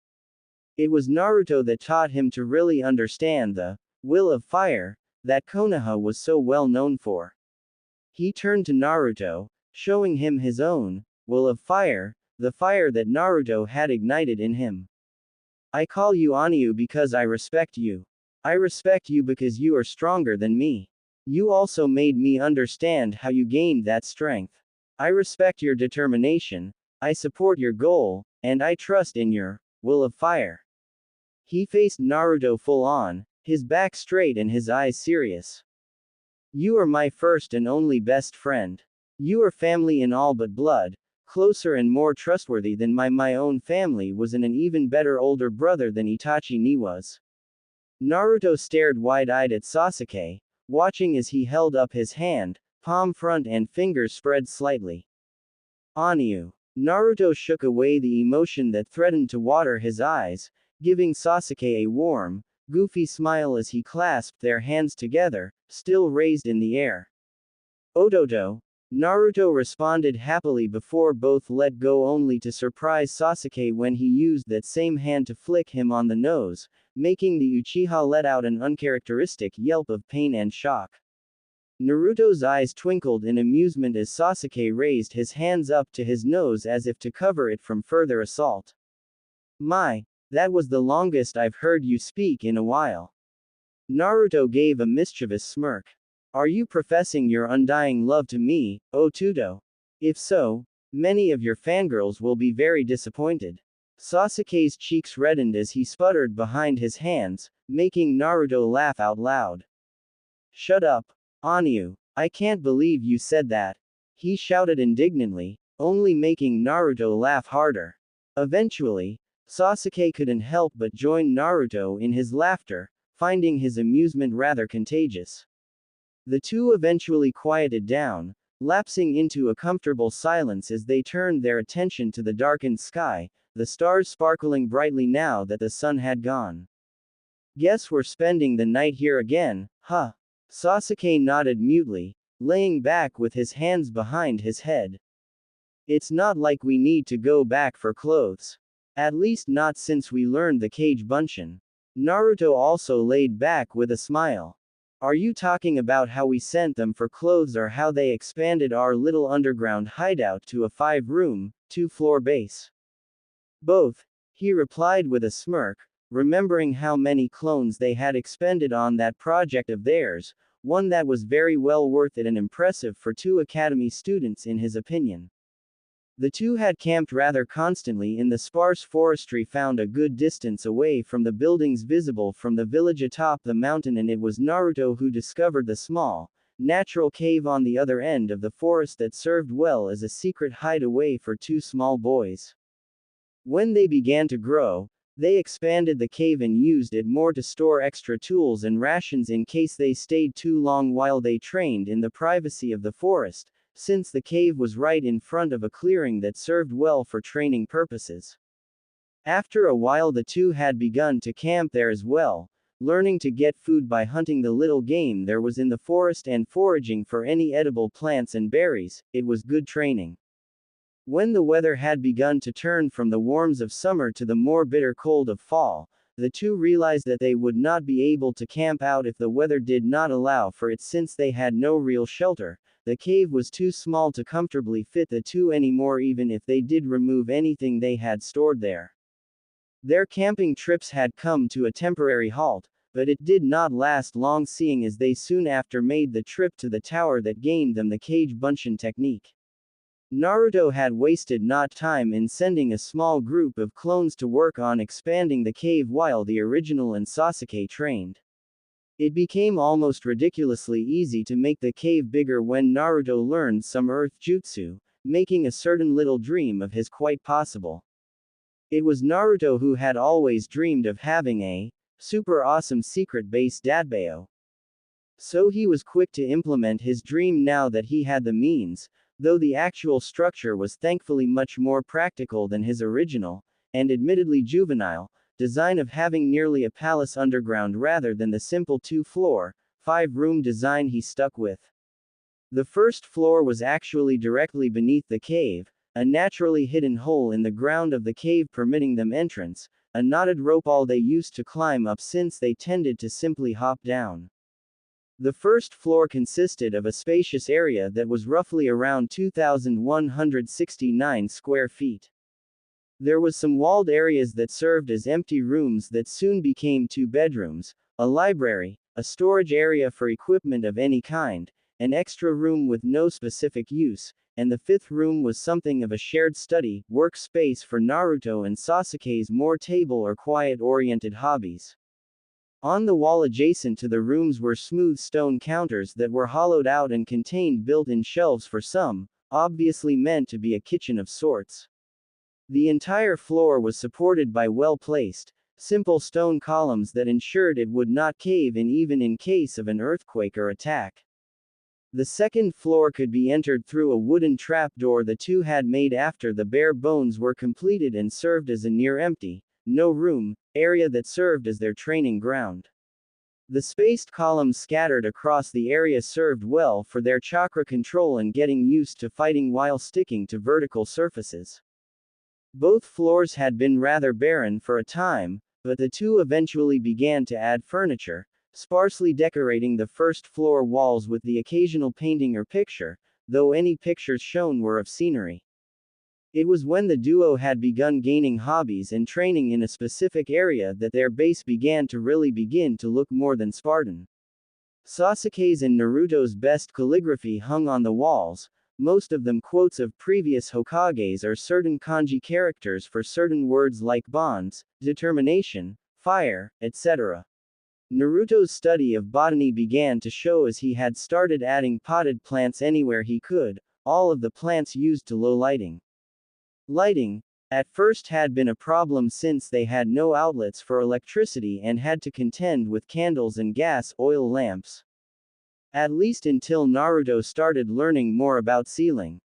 It was Naruto that taught him to really understand the will of fire that Konoha was so well known for. He turned to Naruto, showing him his own will of fire, the fire that Naruto had ignited in him. I call you Anyu because I respect you. I respect you because you are stronger than me. You also made me understand how you gained that strength. I respect your determination, I support your goal, and I trust in your will of fire. He faced Naruto full on, his back straight and his eyes serious. You are my first and only best friend. You are family in all but blood, closer and more trustworthy than my own family was, and an even better older brother than Itachi ni was. Naruto stared wide-eyed at Sasuke, watching as he held up his hand, palm front and fingers spread slightly. Anyu. Naruto shook away the emotion that threatened to water his eyes, giving Sasuke a warm, goofy smile as he clasped their hands together, still raised in the air. Ototo. Naruto responded happily before both let go, only to surprise Sasuke when he used that same hand to flick him on the nose, making the Uchiha let out an uncharacteristic yelp of pain and shock. Naruto's eyes twinkled in amusement as Sasuke raised his hands up to his nose as if to cover it from further assault. My, that was the longest I've heard you speak in a while. Naruto gave a mischievous smirk. Are you professing your undying love to me, Otuto? If so, many of your fangirls will be very disappointed. Sasuke's cheeks reddened as he sputtered behind his hands, making Naruto laugh out loud. Shut up, Anyu. I can't believe you said that. He shouted indignantly, only making Naruto laugh harder. Eventually, Sasuke couldn't help but join Naruto in his laughter, finding his amusement rather contagious. The two eventually quieted down, lapsing into a comfortable silence as they turned their attention to the darkened sky, the stars sparkling brightly now that the sun had gone. Guess we're spending the night here again, huh? Sasuke nodded mutely, laying back with his hands behind his head. It's not like we need to go back for clothes. At least not since we learned the Kage Bunshin. Naruto also laid back with a smile. Are you talking about how we sent them for clothes or how they expanded our little underground hideout to a 5-room, 2-floor base? Both, he replied with a smirk, remembering how many clones they had expended on that project of theirs, one that was very well worth it and impressive for 2 academy students in his opinion. The two had camped rather constantly in the sparse forestry found a good distance away from the buildings visible from the village atop the mountain, and it was Naruto who discovered the small, natural cave on the other end of the forest that served well as a secret hideaway for 2 small boys. When they began to grow, they expanded the cave and used it more to store extra tools and rations in case they stayed too long while they trained in the privacy of the forest, since the cave was right in front of a clearing that served well for training purposes. After a while the two had begun to camp there as well, learning to get food by hunting the little game there was in the forest and foraging for any edible plants and berries. It was good training. When the weather had begun to turn from the warms of summer to the more bitter cold of fall, the two realized that they would not be able to camp out if the weather did not allow for it, since they had no real shelter. The cave was too small to comfortably fit the two anymore, even if they did remove anything they had stored there. Their camping trips had come to a temporary halt, but it did not last long, seeing as they soon after made the trip to the tower that gained them the Kage Bunshin technique. Naruto had wasted not time in sending a small group of clones to work on expanding the cave while the original and Sasuke trained. It became almost ridiculously easy to make the cave bigger when Naruto learned some earth jutsu, making a certain little dream of his quite possible. It was Naruto who had always dreamed of having a super awesome secret base Dadbao. So he was quick to implement his dream now that he had the means, though the actual structure was thankfully much more practical than his original, and admittedly juvenile, design of having nearly a palace underground rather than the simple 2-floor, 5-room design he stuck with. The first floor was actually directly beneath the cave, a naturally hidden hole in the ground of the cave permitting them entrance, a knotted rope all they used to climb up since they tended to simply hop down. The first floor consisted of a spacious area that was roughly around 2,169 square feet. There was some walled areas that served as empty rooms that soon became 2 bedrooms, a library, a storage area for equipment of any kind, an extra room with no specific use, and the 5th room was something of a shared study, workspace for Naruto and Sasuke's more table or quiet-oriented hobbies. On the wall adjacent to the rooms were smooth stone counters that were hollowed out and contained built-in shelves for some, obviously meant to be a kitchen of sorts. The entire floor was supported by well-placed, simple stone columns that ensured it would not cave in even in case of an earthquake or attack. The second floor could be entered through a wooden trapdoor the two had made after the bare bones were completed and served as a near-empty, no-room, area that served as their training ground. The spaced columns scattered across the area served well for their chakra control and getting used to fighting while sticking to vertical surfaces. Both floors had been rather barren for a time, but the two eventually began to add furniture, sparsely decorating the first floor walls with the occasional painting or picture, though any pictures shown were of scenery. It was when the duo had begun gaining hobbies and training in a specific area that their base began to really begin to look more than Spartan. Sasuke's and Naruto's best calligraphy hung on the walls, most of them quotes of previous Hokages or certain kanji characters for certain words like bonds, determination, fire, etc. Naruto's study of botany began to show as he had started adding potted plants anywhere he could, all of the plants used to low lighting. Lighting, At first had been a problem since they had no outlets for electricity and had to contend with candles and gas oil lamps. At least until Naruto started learning more about sealing.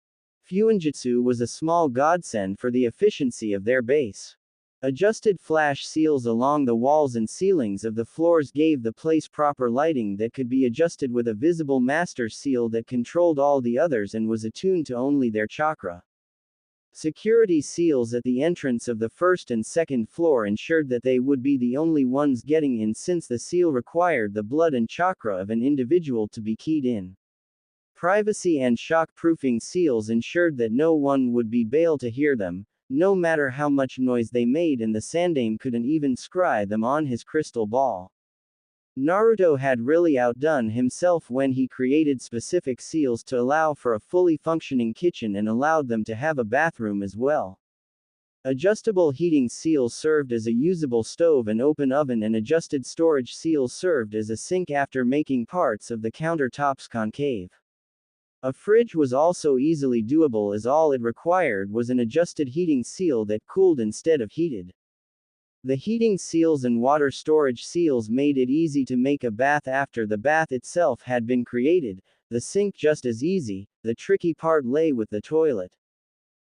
Fuinjutsu was a small godsend for the efficiency of their base. Adjusted flash seals along the walls and ceilings of the floors gave the place proper lighting that could be adjusted with a visible master seal that controlled all the others and was attuned to only their chakra. Security seals at the entrance of the first and second floor ensured that they would be the only ones getting in since the seal required the blood and chakra of an individual to be keyed in. Privacy and shock-proofing seals ensured that no one would be able to hear them, no matter how much noise they made, and the Sandaime couldn't even scry them on his crystal ball. Naruto had really outdone himself when he created specific seals to allow for a fully functioning kitchen and allowed them to have a bathroom as well. Adjustable heating seals served as a usable stove and open oven, and adjusted storage seals served as a sink after making parts of the countertops concave. A fridge was also easily doable as all it required was an adjusted heating seal that cooled instead of heated. The heating seals and water storage seals made it easy to make a bath after the bath itself had been created, the sink just as easy. The tricky part lay with the toilet.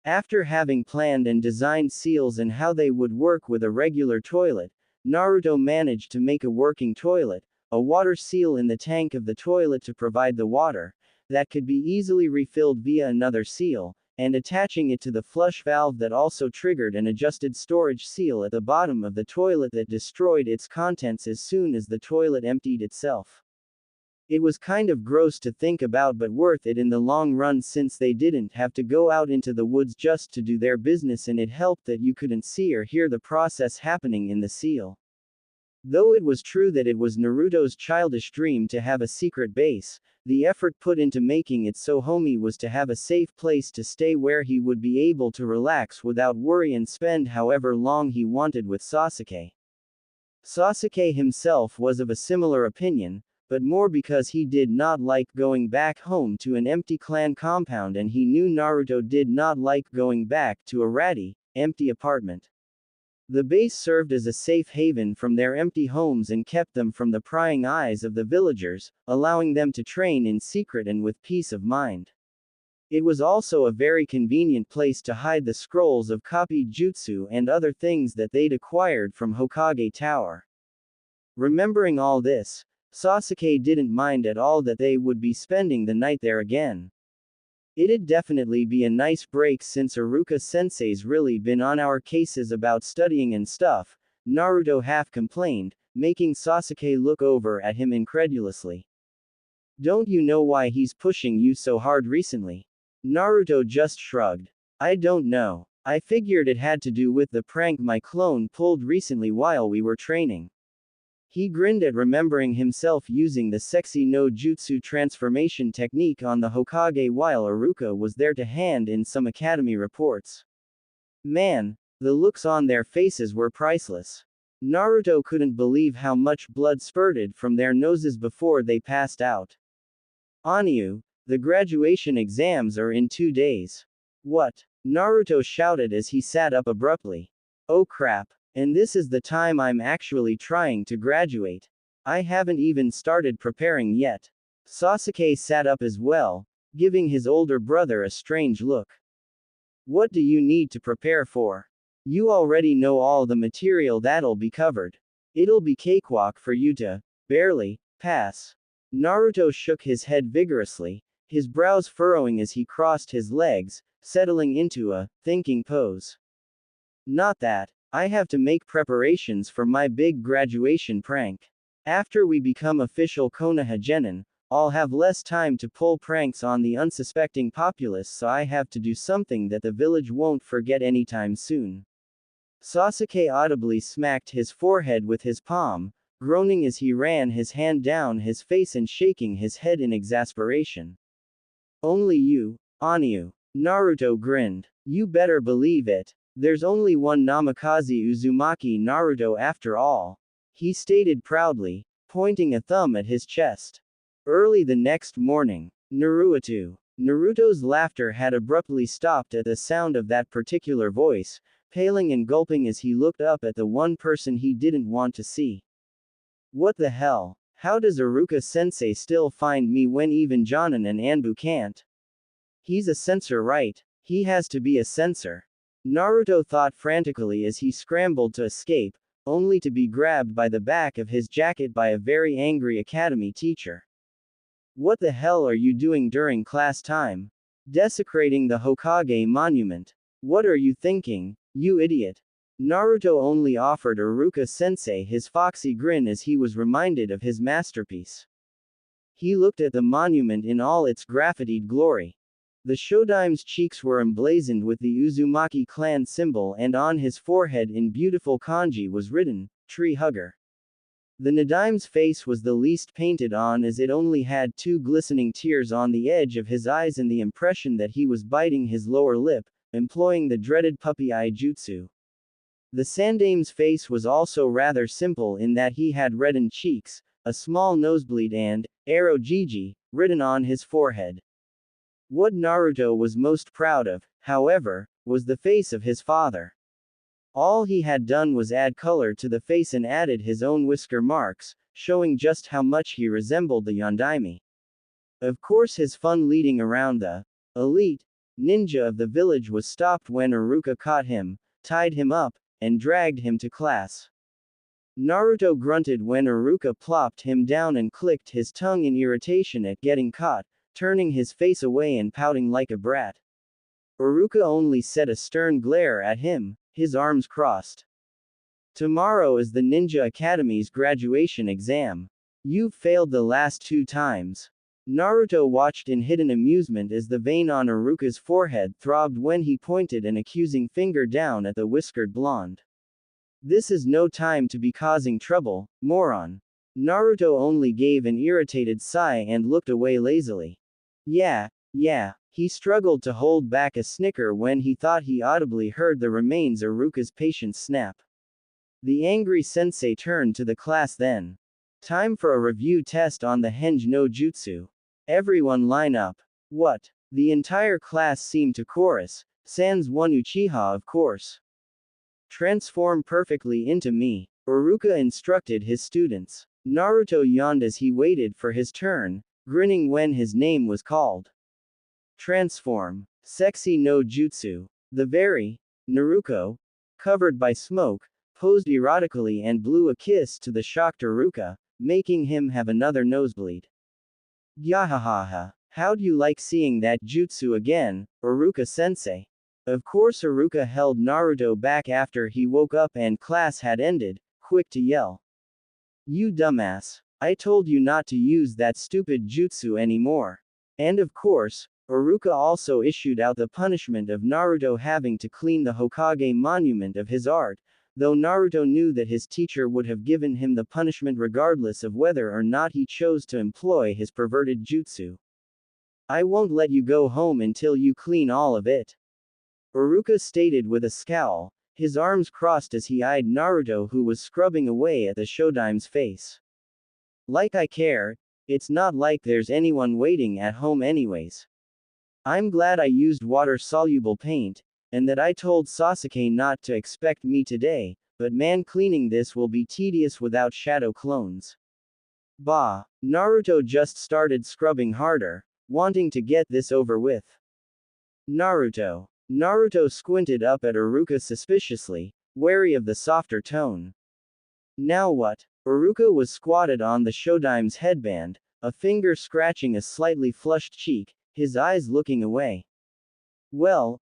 After having planned and designed seals and how they would work with a regular toilet, Naruto managed to make a working toilet, a water seal in the tank of the toilet to provide the water, that could be easily refilled via another seal, and attaching it to the flush valve that also triggered an adjusted storage seal at the bottom of the toilet that destroyed its contents as soon as the toilet emptied itself. It was kind of gross to think about, but worth it in the long run since they didn't have to go out into the woods just to do their business, and it helped that you couldn't see or hear the process happening in the seal. Though it was true that it was Naruto's childish dream to have a secret base, the effort put into making it so homey was to have a safe place to stay where he would be able to relax without worry and spend however long he wanted with Sasuke. Sasuke himself was of a similar opinion, but more because he did not like going back home to an empty clan compound, and he knew Naruto did not like going back to a ratty, empty apartment. The base served as a safe haven from their empty homes and kept them from the prying eyes of the villagers, allowing them to train in secret and with peace of mind. It was also a very convenient place to hide the scrolls of copied jutsu and other things that they'd acquired from Hokage Tower. Remembering all this, Sasuke didn't mind at all that they would be spending the night there again. It'd definitely be a nice break since Iruka-sensei's really been on our cases about studying and stuff, Naruto half complained, making Sasuke look over at him incredulously. Don't you know why he's pushing you so hard recently? Naruto just shrugged. I don't know. I figured it had to do with the prank my clone pulled recently while we were training. He grinned at remembering himself using the sexy no jutsu transformation technique on the Hokage while Iruka was there to hand in some academy reports. Man, the looks on their faces were priceless. Naruto couldn't believe how much blood spurted from their noses before they passed out. Anyu, the graduation exams are in 2 days. What? Naruto shouted as he sat up abruptly. Oh crap. And this is the time I'm actually trying to graduate. I haven't even started preparing yet. Sasuke sat up as well, giving his older brother a strange look. What do you need to prepare for? You already know all the material that'll be covered. It'll be cakewalk for you to, barely, pass. Naruto shook his head vigorously, his brows furrowing as he crossed his legs, settling into a thinking pose. Not that. I have to make preparations for my big graduation prank. After we become official Konoha Genin, I'll have less time to pull pranks on the unsuspecting populace, so I have to do something that the village won't forget anytime soon. Sasuke audibly smacked his forehead with his palm, groaning as he ran his hand down his face and shaking his head in exasperation. Only you, Anyu. Naruto grinned. You better believe it. There's only one Namikaze Uzumaki Naruto after all. He stated proudly, pointing a thumb at his chest. Early the next morning, Naruto. Naruto's laughter had abruptly stopped at the sound of that particular voice, paling and gulping as he looked up at the one person he didn't want to see. What the hell? How does Iruka-sensei still find me when even Jonin and Anbu can't? He's a censor, right? He has to be a censor. Naruto thought frantically as he scrambled to escape, only to be grabbed by the back of his jacket by a very angry academy teacher. What the hell are you doing during class time? Desecrating the Hokage monument. What are you thinking, you idiot? Naruto only offered Iruka-sensei his foxy grin as he was reminded of his masterpiece. He looked at the monument in all its graffitied glory. The Shodime's cheeks were emblazoned with the Uzumaki clan symbol, and on his forehead in beautiful kanji was written, Tree Hugger. The Nadime's face was the least painted on, as it only had two glistening tears on the edge of his eyes and the impression that he was biting his lower lip, employing the dreaded puppy eye jutsu. The Sandame's face was also rather simple in that he had reddened cheeks, a small nosebleed and, Arrow Jiji, written on his forehead. What Naruto was most proud of, however, was the face of his father. All he had done was add color to the face and added his own whisker marks, showing just how much he resembled the Yondaime. Of course, his fun leading around the elite ninja of the village was stopped when Iruka caught him, tied him up, and dragged him to class. Naruto grunted when Iruka plopped him down and clicked his tongue in irritation at getting caught, turning his face away and pouting like a brat. Iruka only set a stern glare at him, his arms crossed. Tomorrow is the Ninja Academy's graduation exam. You've failed the last 2 times. Naruto watched in hidden amusement as the vein on Iruka's forehead throbbed when he pointed an accusing finger down at the whiskered blonde. This is no time to be causing trouble, moron. Naruto only gave an irritated sigh and looked away lazily. Yeah. He struggled to hold back a snicker when he thought he audibly heard the remains Iruka's patience snap. The angry sensei turned to the class then. Time for a review test on the Henge no Jutsu. Everyone line up. What? The entire class seemed to chorus, sans one Uchiha of course. Transform perfectly into me, Iruka instructed his students. Naruto yawned as he waited for his turn, grinning when his name was called. Transform. Sexy no Jutsu. The very Naruto, covered by smoke, posed erotically and blew a kiss to the shocked Iruka, making him have another nosebleed. Yahahaha. How'd you like seeing that jutsu again, Iruka-sensei? Of course Iruka held Naruto back after he woke up and class had ended, quick to yell. You dumbass. I told you not to use that stupid jutsu anymore. And of course, Iruka also issued out the punishment of Naruto having to clean the Hokage monument of his art, though Naruto knew that his teacher would have given him the punishment regardless of whether or not he chose to employ his perverted jutsu. I won't let you go home until you clean all of it. Iruka stated with a scowl, his arms crossed as he eyed Naruto, who was scrubbing away at the Shodime's face. Like I care, it's not like there's anyone waiting at home anyways. I'm glad I used water-soluble paint, and that I told Sasuke not to expect me today, but man, cleaning this will be tedious without shadow clones. Bah. Naruto just started scrubbing harder, wanting to get this over with. Naruto. Naruto squinted up at Iruka suspiciously, wary of the softer tone. Now what? Iruka was squatted on the Shodime's headband, a finger scratching a slightly flushed cheek, his eyes looking away. Well,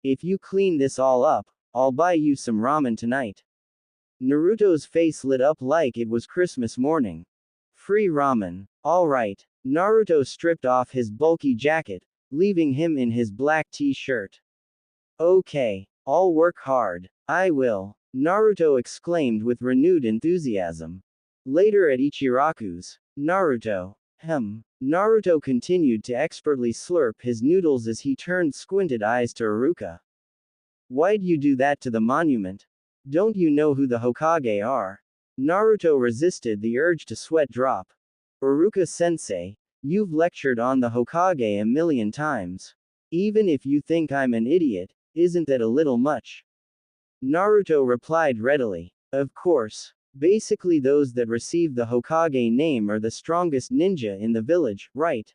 if you clean this all up, I'll buy you some ramen tonight. Naruto's face lit up like it was Christmas morning. Free ramen. Alright. Naruto stripped off his bulky jacket, leaving him in his black t-shirt. Okay. I'll work hard. I will. Naruto exclaimed with renewed enthusiasm. Later at Ichiraku's, Naruto. Naruto continued to expertly slurp his noodles as he turned squinted eyes to Iruka. Why'd you do that to the monument? Don't you know who the Hokage are? Naruto resisted the urge to sweat drop. Iruka-sensei, you've lectured on the Hokage a million times. Even if you think I'm an idiot, isn't that a little much? Naruto replied readily. Of course. Basically those that receive the Hokage name are the strongest ninja in the village, right?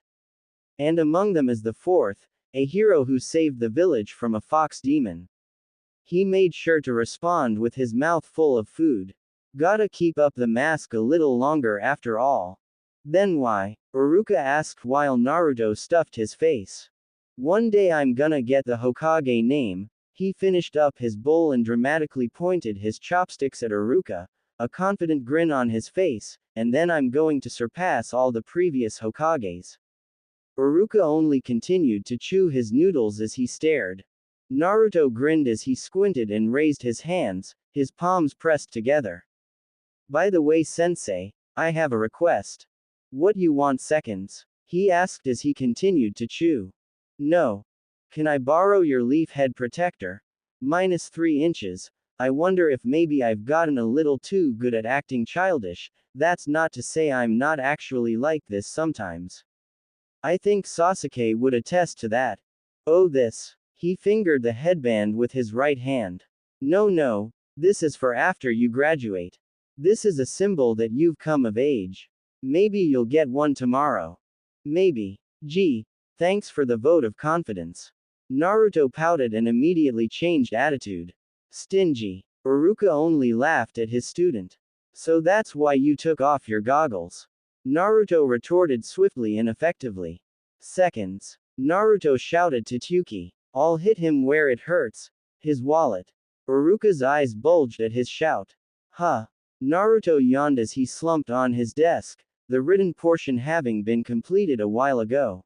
And among them is the fourth, a hero who saved the village from a fox demon. He made sure to respond with his mouth full of food. Gotta keep up the mask a little longer after all. Then why? Iruka asked while Naruto stuffed his face. One day I'm gonna get the Hokage name. He finished up his bowl and dramatically pointed his chopsticks at Iruka, a confident grin on his face, and then I'm going to surpass all the previous Hokages. Iruka only continued to chew his noodles as he stared. Naruto grinned as he squinted and raised his hands, his palms pressed together. By the way, sensei, I have a request. What you want seconds? He asked as he continued to chew. No. Can I borrow your leaf head protector? -3 inches. I wonder if maybe I've gotten a little too good at acting childish. That's not to say I'm not actually like this sometimes. I think Sasuke would attest to that. Oh, this. He fingered the headband with his right hand. No, this is for after you graduate. This is a symbol that you've come of age. Maybe you'll get one tomorrow. Maybe. Gee, thanks for the vote of confidence. Naruto pouted and immediately changed attitude. Stingy. Iruka only laughed at his student. So that's why you took off your goggles. Naruto retorted swiftly and effectively. Seconds. Naruto shouted to Tsuki. I'll hit him where it hurts. His wallet. Iruka's eyes bulged at his shout. Huh. Naruto yawned as he slumped on his desk, the written portion having been completed a while ago.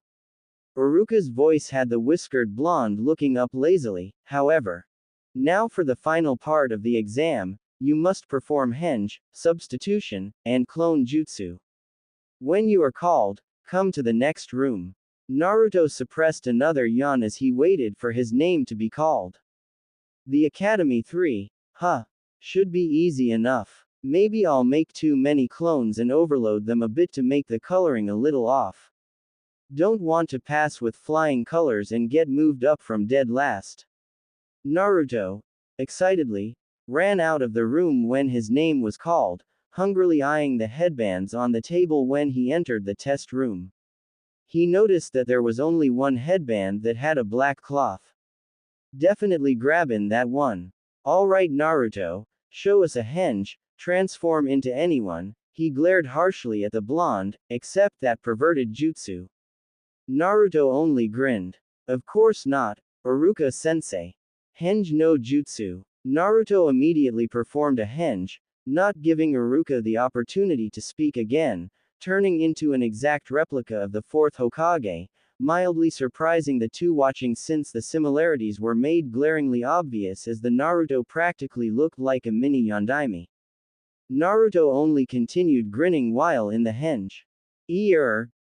Iruka's voice had the whiskered blonde looking up lazily, however. Now for the final part of the exam, you must perform henge, substitution, and clone jutsu. When you are called, come to the next room. Naruto suppressed another yawn as he waited for his name to be called. The Academy 3. Huh. Should be easy enough. Maybe I'll make too many clones and overload them a bit to make the coloring a little off. Don't want to pass with flying colors and get moved up from dead last. Naruto, excitedly, ran out of the room when his name was called, hungrily eyeing the headbands on the table when he entered the test room. He noticed that there was only one headband that had a black cloth. Definitely grabbing that one. Alright Naruto, show us a henge, transform into anyone. He glared harshly at the blonde, except that perverted jutsu. Naruto only grinned. Of course not, Iruka-sensei. Henge no jutsu. Naruto immediately performed a henge, not giving Iruka the opportunity to speak again, turning into an exact replica of the fourth Hokage, mildly surprising the two watching since the similarities were made glaringly obvious as the Naruto practically looked like a mini Yondaime. Naruto only continued grinning while in the henge.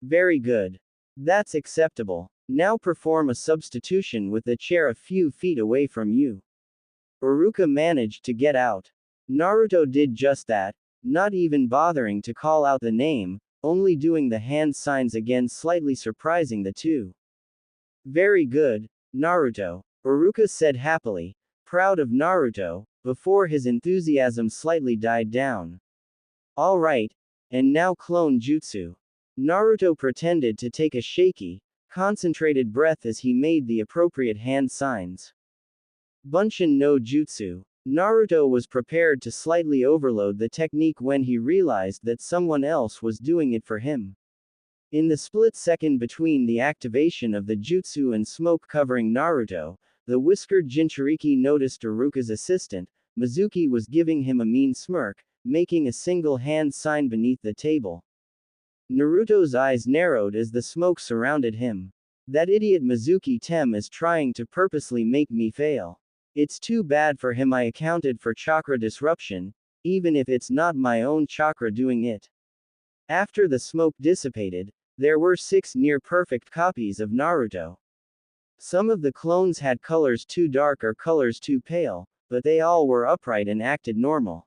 Very good. That's acceptable. Now perform a substitution with the chair a few feet away from you. Iruka managed to get out. Naruto did just that, not even bothering to call out the name, only doing the hand signs again, slightly surprising the two. Very good, Naruto, Iruka said happily, proud of Naruto, before his enthusiasm slightly died down. Alright, and now clone jutsu. Naruto pretended to take a shaky, concentrated breath as he made the appropriate hand signs. Bunshin no jutsu. Naruto was prepared to slightly overload the technique when he realized that someone else was doing it for him. In the split second between the activation of the jutsu and smoke covering Naruto, the whiskered Jinchuriki noticed Iruka's assistant, Mizuki, was giving him a mean smirk, making a single hand sign beneath the table. Naruto's eyes narrowed as the smoke surrounded him. That idiot Mizuki-tem is trying to purposely make me fail. It's too bad for him I accounted for chakra disruption, even if it's not my own chakra doing it. After the smoke dissipated, there were 6 near-perfect copies of Naruto. Some of the clones had colors too dark or colors too pale, but they all were upright and acted normal.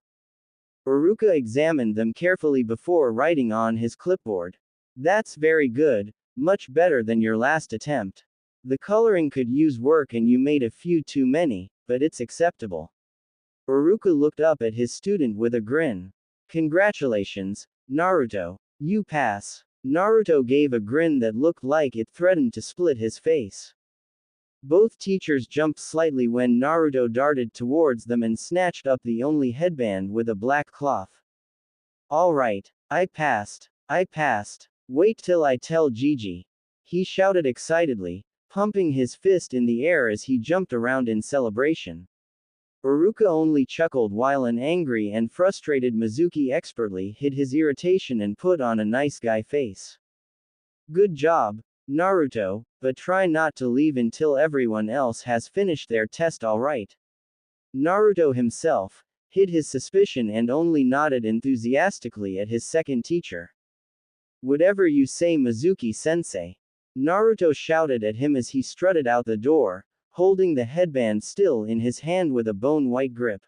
Iruka examined them carefully before writing on his clipboard. That's very good, much better than your last attempt. The coloring could use work and you made a few too many, but it's acceptable. Uruka looked up at his student with a grin. Congratulations, Naruto. You pass. Naruto gave a grin that looked like it threatened to split his face. Both teachers jumped slightly when Naruto darted towards them and snatched up the only headband with a black cloth. Alright, I passed. I passed. Wait till I tell Gigi. He shouted excitedly, pumping his fist in the air as he jumped around in celebration. Uruka only chuckled while an angry and frustrated Mizuki expertly hid his irritation and put on a nice guy face. Good job, Naruto, but try not to leave until everyone else has finished their test alright. Naruto himself hid his suspicion and only nodded enthusiastically at his second teacher. Whatever you say, Mizuki-sensei. Naruto shouted at him as he strutted out the door, holding the headband still in his hand with a bone-white grip.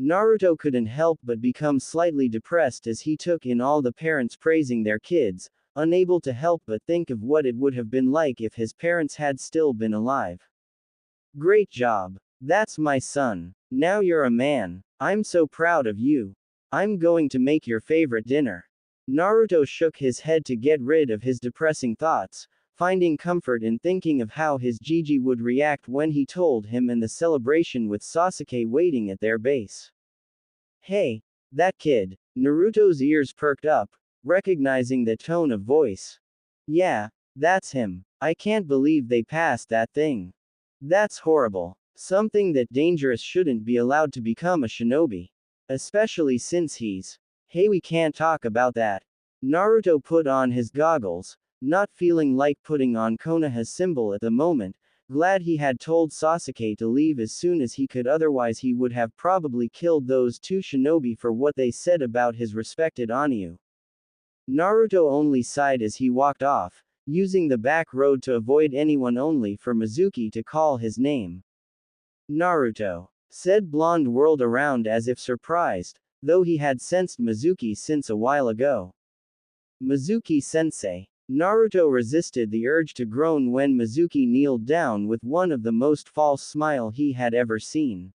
Naruto couldn't help but become slightly depressed as he took in all the parents praising their kids, unable to help but think of what it would have been like if his parents had still been alive. Great job. That's my son. Now you're a man. I'm so proud of you. I'm going to make your favorite dinner. Naruto shook his head to get rid of his depressing thoughts, finding comfort in thinking of how his Gigi would react when he told him and the celebration with Sasuke waiting at their base. Hey, that kid. Naruto's ears perked up, recognizing the tone of voice. Yeah, that's him. I can't believe they passed that thing. That's horrible. Something that dangerous shouldn't be allowed to become a shinobi. Especially since he's. Hey, we can't talk about that. Naruto put on his goggles, not feeling like putting on Konoha's symbol at the moment, glad he had told Sasuke to leave as soon as he could, otherwise he would have probably killed those two shinobi for what they said about his respected Anyu. Naruto only sighed as he walked off, using the back road to avoid anyone, only for Mizuki to call his name. Naruto. Said blonde whirled around as if surprised, though he had sensed Mizuki since a while ago. Mizuki-sensei. Naruto resisted the urge to groan when Mizuki kneeled down with one of the most false smile he had ever seen.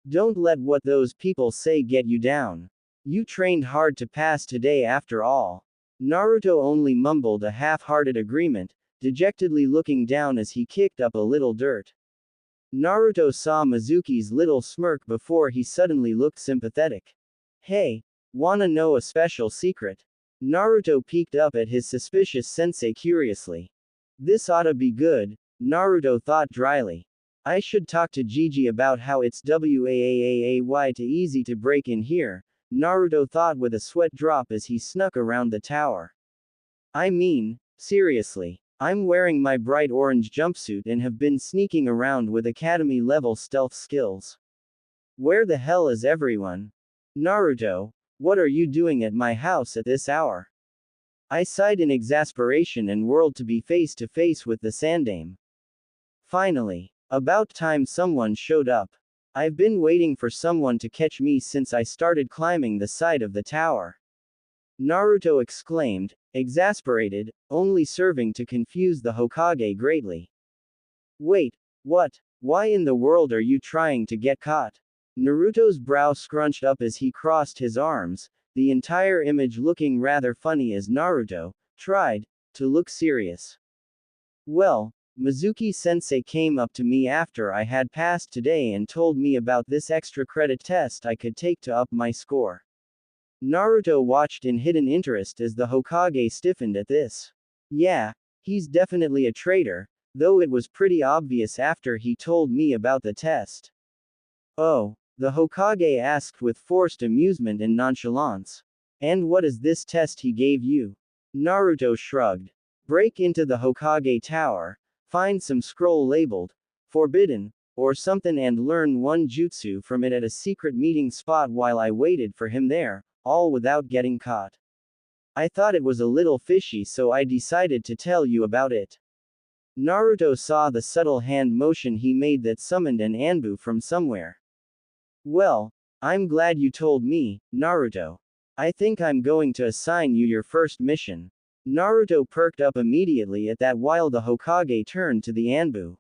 Don't let what those people say get you down. You trained hard to pass today after all. Naruto only mumbled a half-hearted agreement, dejectedly looking down as he kicked up a little dirt. Naruto saw Mizuki's little smirk before he suddenly looked sympathetic. Hey, wanna know a special secret? Naruto peeked up at his suspicious sensei curiously. This oughta be good, Naruto thought dryly. I should talk to Gigi about how it's waay too easy to break in here, Naruto thought with a sweat drop as he snuck around the tower. I mean, seriously, I'm wearing my bright orange jumpsuit and have been sneaking around with academy-level stealth skills. Where the hell is everyone? Naruto, what are you doing at my house at this hour? I sighed in exasperation and whirled to be face to face with the Sandame. Finally. About time someone showed up. I've been waiting for someone to catch me since I started climbing the side of the tower. Naruto exclaimed, exasperated, only serving to confuse the Hokage greatly. Wait, what? Why in the world are you trying to get caught? Naruto's brow scrunched up as he crossed his arms, the entire image looking rather funny as Naruto tried to look serious. Well, Mizuki-sensei came up to me after I had passed today and told me about this extra credit test I could take to up my score. Naruto watched in hidden interest as the Hokage stiffened at this. Yeah, he's definitely a traitor, though it was pretty obvious after he told me about the test. Oh, the Hokage asked with forced amusement and nonchalance. And what is this test he gave you? Naruto shrugged. Break into the Hokage tower, find some scroll labeled forbidden or something and learn one jutsu from it at a secret meeting spot while I waited for him there, all without getting caught. I thought it was a little fishy, so I decided to tell you about it. Naruto saw the subtle hand motion he made that summoned an Anbu from somewhere. Well, I'm glad you told me, Naruto. I think I'm going to assign you your first mission. Naruto perked up immediately at that while the Hokage turned to the Anbu.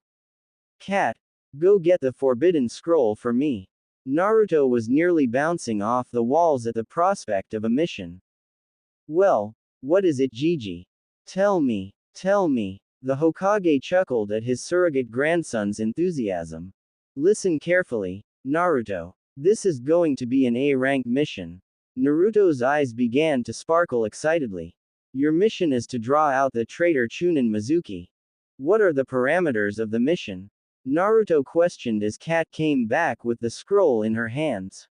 Cat, go get the forbidden scroll for me. Naruto was nearly bouncing off the walls at the prospect of a mission. Well, what is it, Gigi? Tell me. The Hokage chuckled at his surrogate grandson's enthusiasm. Listen carefully, Naruto. This is going to be an A-rank mission. Naruto's eyes began to sparkle excitedly. Your mission is to draw out the traitor Chunin Mizuki. What are the parameters of the mission? Naruto questioned as Kat came back with the scroll in her hands.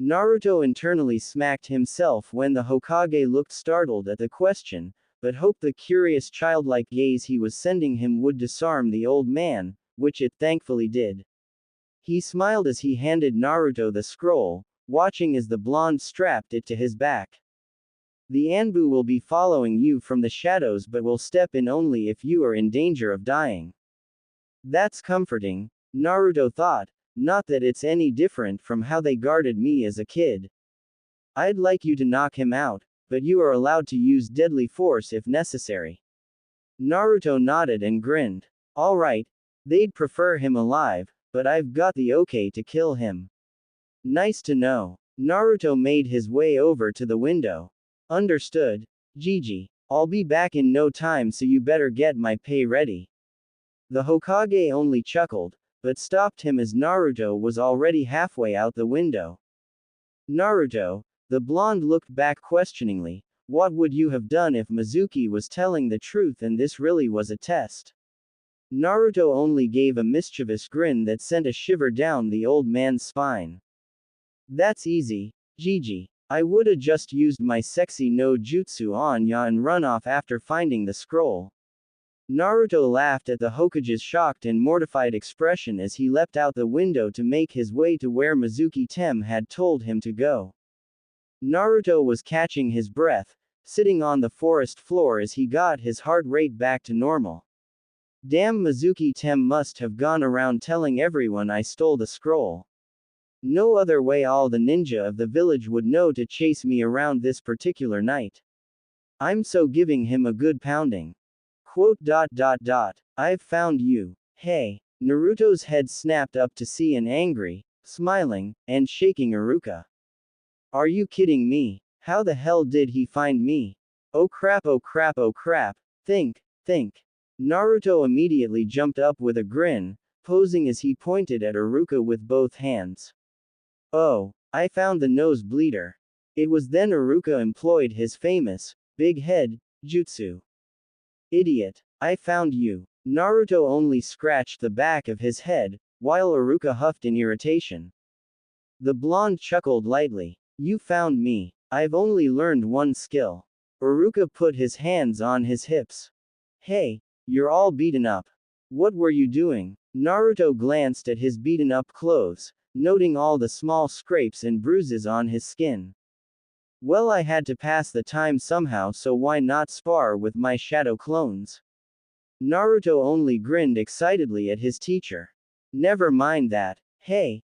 Naruto internally smacked himself when the Hokage looked startled at the question, but hoped the curious childlike gaze he was sending him would disarm the old man, which it thankfully did. He smiled as he handed Naruto the scroll, watching as the blonde strapped it to his back. The Anbu will be following you from the shadows but will step in only if you are in danger of dying. That's comforting, Naruto thought, not that it's any different from how they guarded me as a kid. I'd like you to knock him out, but you are allowed to use deadly force if necessary. Naruto nodded and grinned. All right, they'd prefer him alive, but I've got the okay to kill him. Nice to know. Naruto made his way over to the window. Understood, Gigi. I'll be back in no time, so you better get my pay ready. The Hokage only chuckled, but stopped him as Naruto was already halfway out the window. Naruto, the blonde looked back questioningly. What would you have done if Mizuki was telling the truth and this really was a test? Naruto only gave a mischievous grin that sent a shiver down the old man's spine. That's easy, Gigi. I woulda just used my sexy no jutsu on ya and run off after finding the scroll. Naruto laughed at the Hokage's shocked and mortified expression as he leapt out the window to make his way to where Mizuki Tem had told him to go. Naruto was catching his breath, sitting on the forest floor as he got his heart rate back to normal. Damn, Mizuki Tem must have gone around telling everyone I stole the scroll. No other way all the ninja of the village would know to chase me around this particular night. I'm so giving him a good pounding. I've found you. Hey. Naruto's head snapped up to see an angry, smiling, and shaking Iruka. Are you kidding me? How the hell did he find me? Oh crap, oh crap, oh crap. Think. Naruto immediately jumped up with a grin, posing as he pointed at Iruka with both hands. Oh, I found the nose bleeder. It was then Iruka employed his famous, big head, jutsu. Idiot. I found you. Naruto only scratched the back of his head, while Iruka huffed in irritation. The blonde chuckled lightly. You found me. I've only learned one skill. Iruka put his hands on his hips. Hey, you're all beaten up. What were you doing? Naruto glanced at his beaten up clothes, noting all the small scrapes and bruises on his skin. Well, I had to pass the time somehow, so why not spar with my shadow clones? Naruto only grinned excitedly at his teacher. Never mind that. Hey,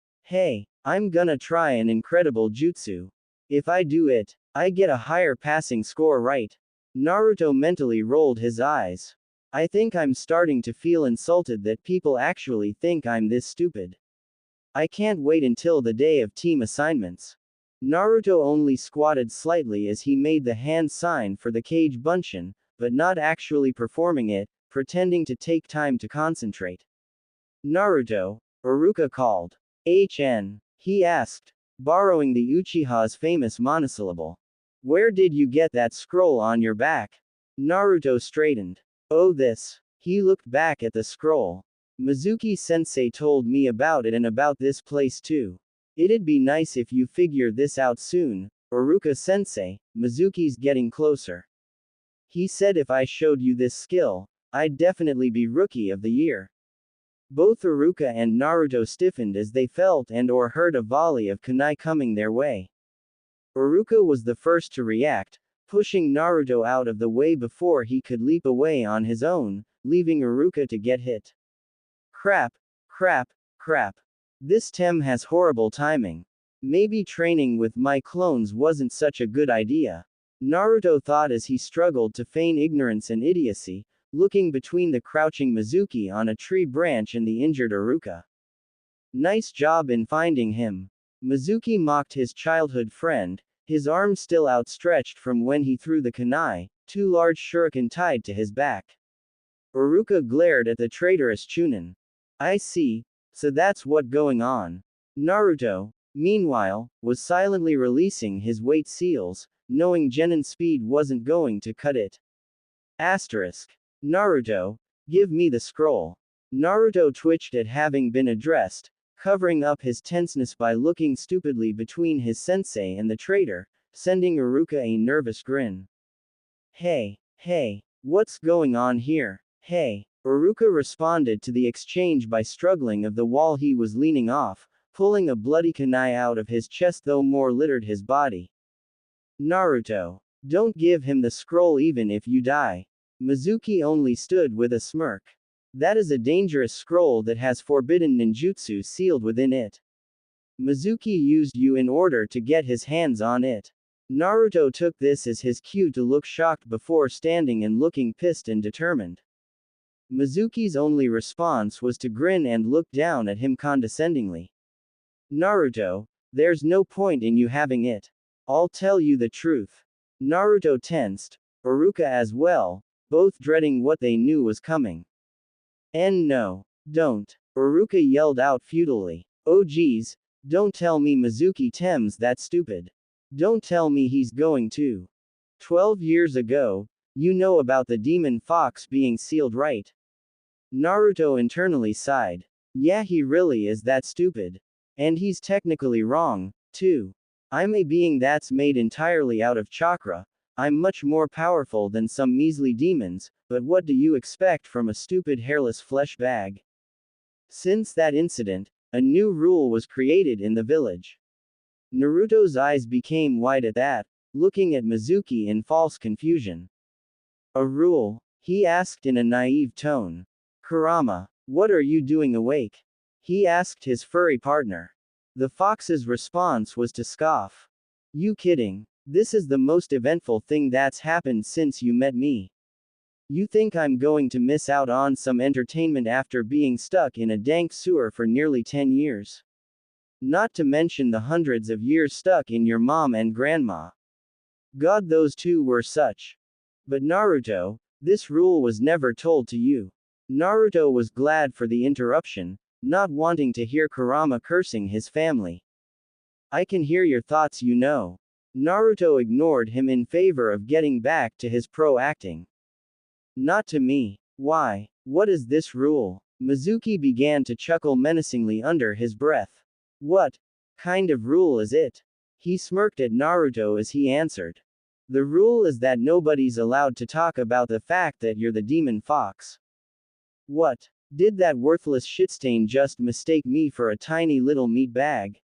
I'm gonna try an incredible jutsu. If I do it, I get a higher passing score, right? Naruto mentally rolled his eyes. I think I'm starting to feel insulted that people actually think I'm this stupid. I can't wait until the day of team assignments. Naruto only squatted slightly as he made the hand sign for the Kage Bunshin, but not actually performing it, pretending to take time to concentrate. Naruto, Iruka called. HN, he asked, borrowing the Uchiha's famous monosyllable. Where did you get that scroll on your back? Naruto straightened. Oh, this. He looked back at the scroll. Mizuki-sensei told me about it and about this place too. It'd be nice if you figure this out soon, Iruka-sensei. Mizuki's getting closer. He said if I showed you this skill, I'd definitely be Rookie of the Year. Both Iruka and Naruto stiffened as they felt and/or heard a volley of kunai coming their way. Iruka was the first to react, pushing Naruto out of the way before he could leap away on his own, leaving Iruka to get hit. Crap. This Tem has horrible timing. Maybe training with my clones wasn't such a good idea. Naruto thought as he struggled to feign ignorance and idiocy, looking between the crouching Mizuki on a tree branch and the injured Iruka. Nice job in finding him. Mizuki mocked his childhood friend, his arms still outstretched from when he threw the kunai, two large shuriken tied to his back. Uruka glared at the traitorous Chunin. I see, so that's what going on. Naruto, meanwhile, was silently releasing his weight seals, knowing Genin's speed wasn't going to cut it. Asterisk. Naruto, give me the scroll. Naruto twitched at having been addressed, covering up his tenseness by looking stupidly between his sensei and the traitor, sending Uruka a nervous grin. Hey, what's going on here? Hey. Uruka responded to the exchange by struggling of the wall he was leaning off, pulling a bloody kunai out of his chest though more littered his body. Naruto. Don't give him the scroll even if you die. Mizuki only stood with a smirk. That is a dangerous scroll that has forbidden ninjutsu sealed within it. Mizuki used you in order to get his hands on it. Naruto took this as his cue to look shocked before standing and looking pissed and determined. Mizuki's only response was to grin and look down at him condescendingly. Naruto, there's no point in you having it. I'll tell you the truth. Naruto tensed, Uruka as well, both dreading what they knew was coming. And no, don't. Uruka yelled out futilely. Oh geez, don't tell me Mizuki Tem's that stupid. Don't tell me he's going to. 12 years ago, you know about the demon fox being sealed, right? Naruto internally sighed. Yeah, he really is that stupid. And he's technically wrong, too. I'm a being that's made entirely out of chakra. I'm much more powerful than some measly demons, but what do you expect from a stupid hairless flesh bag? Since that incident, a new rule was created in the village. Naruto's eyes became wide at that, looking at Mizuki in false confusion. A rule? He asked in a naive tone. Kurama, what are you doing awake? He asked his furry partner. The fox's response was to scoff. You kidding? This is the most eventful thing that's happened since you met me. You think I'm going to miss out on some entertainment after being stuck in a dank sewer for nearly 10 years? Not to mention the hundreds of years stuck in your mom and grandma. God, those two were such. But Naruto, this rule was never told to you. Naruto was glad for the interruption, not wanting to hear Kurama cursing his family. I can hear your thoughts, you know. Naruto ignored him in favor of getting back to his pro acting. Not to me. Why? What is this rule? Mizuki began to chuckle menacingly under his breath. What kind of rule is it? He smirked at Naruto as he answered. The rule is that nobody's allowed to talk about the fact that you're the demon fox. What? Did that worthless shitstain just mistake me for a tiny little meat bag?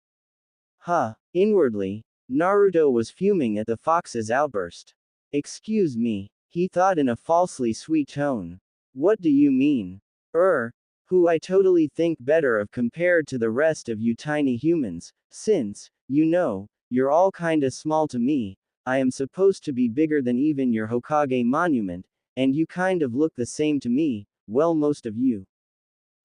Huh. Inwardly, Naruto was fuming at the fox's outburst. Excuse me, he thought in a falsely sweet tone. What do you mean? Who I totally think better of compared to the rest of you tiny humans, since, you know, you're all kinda small to me. I am supposed to be bigger than even your Hokage monument, and you kind of look the same to me, well, most of you.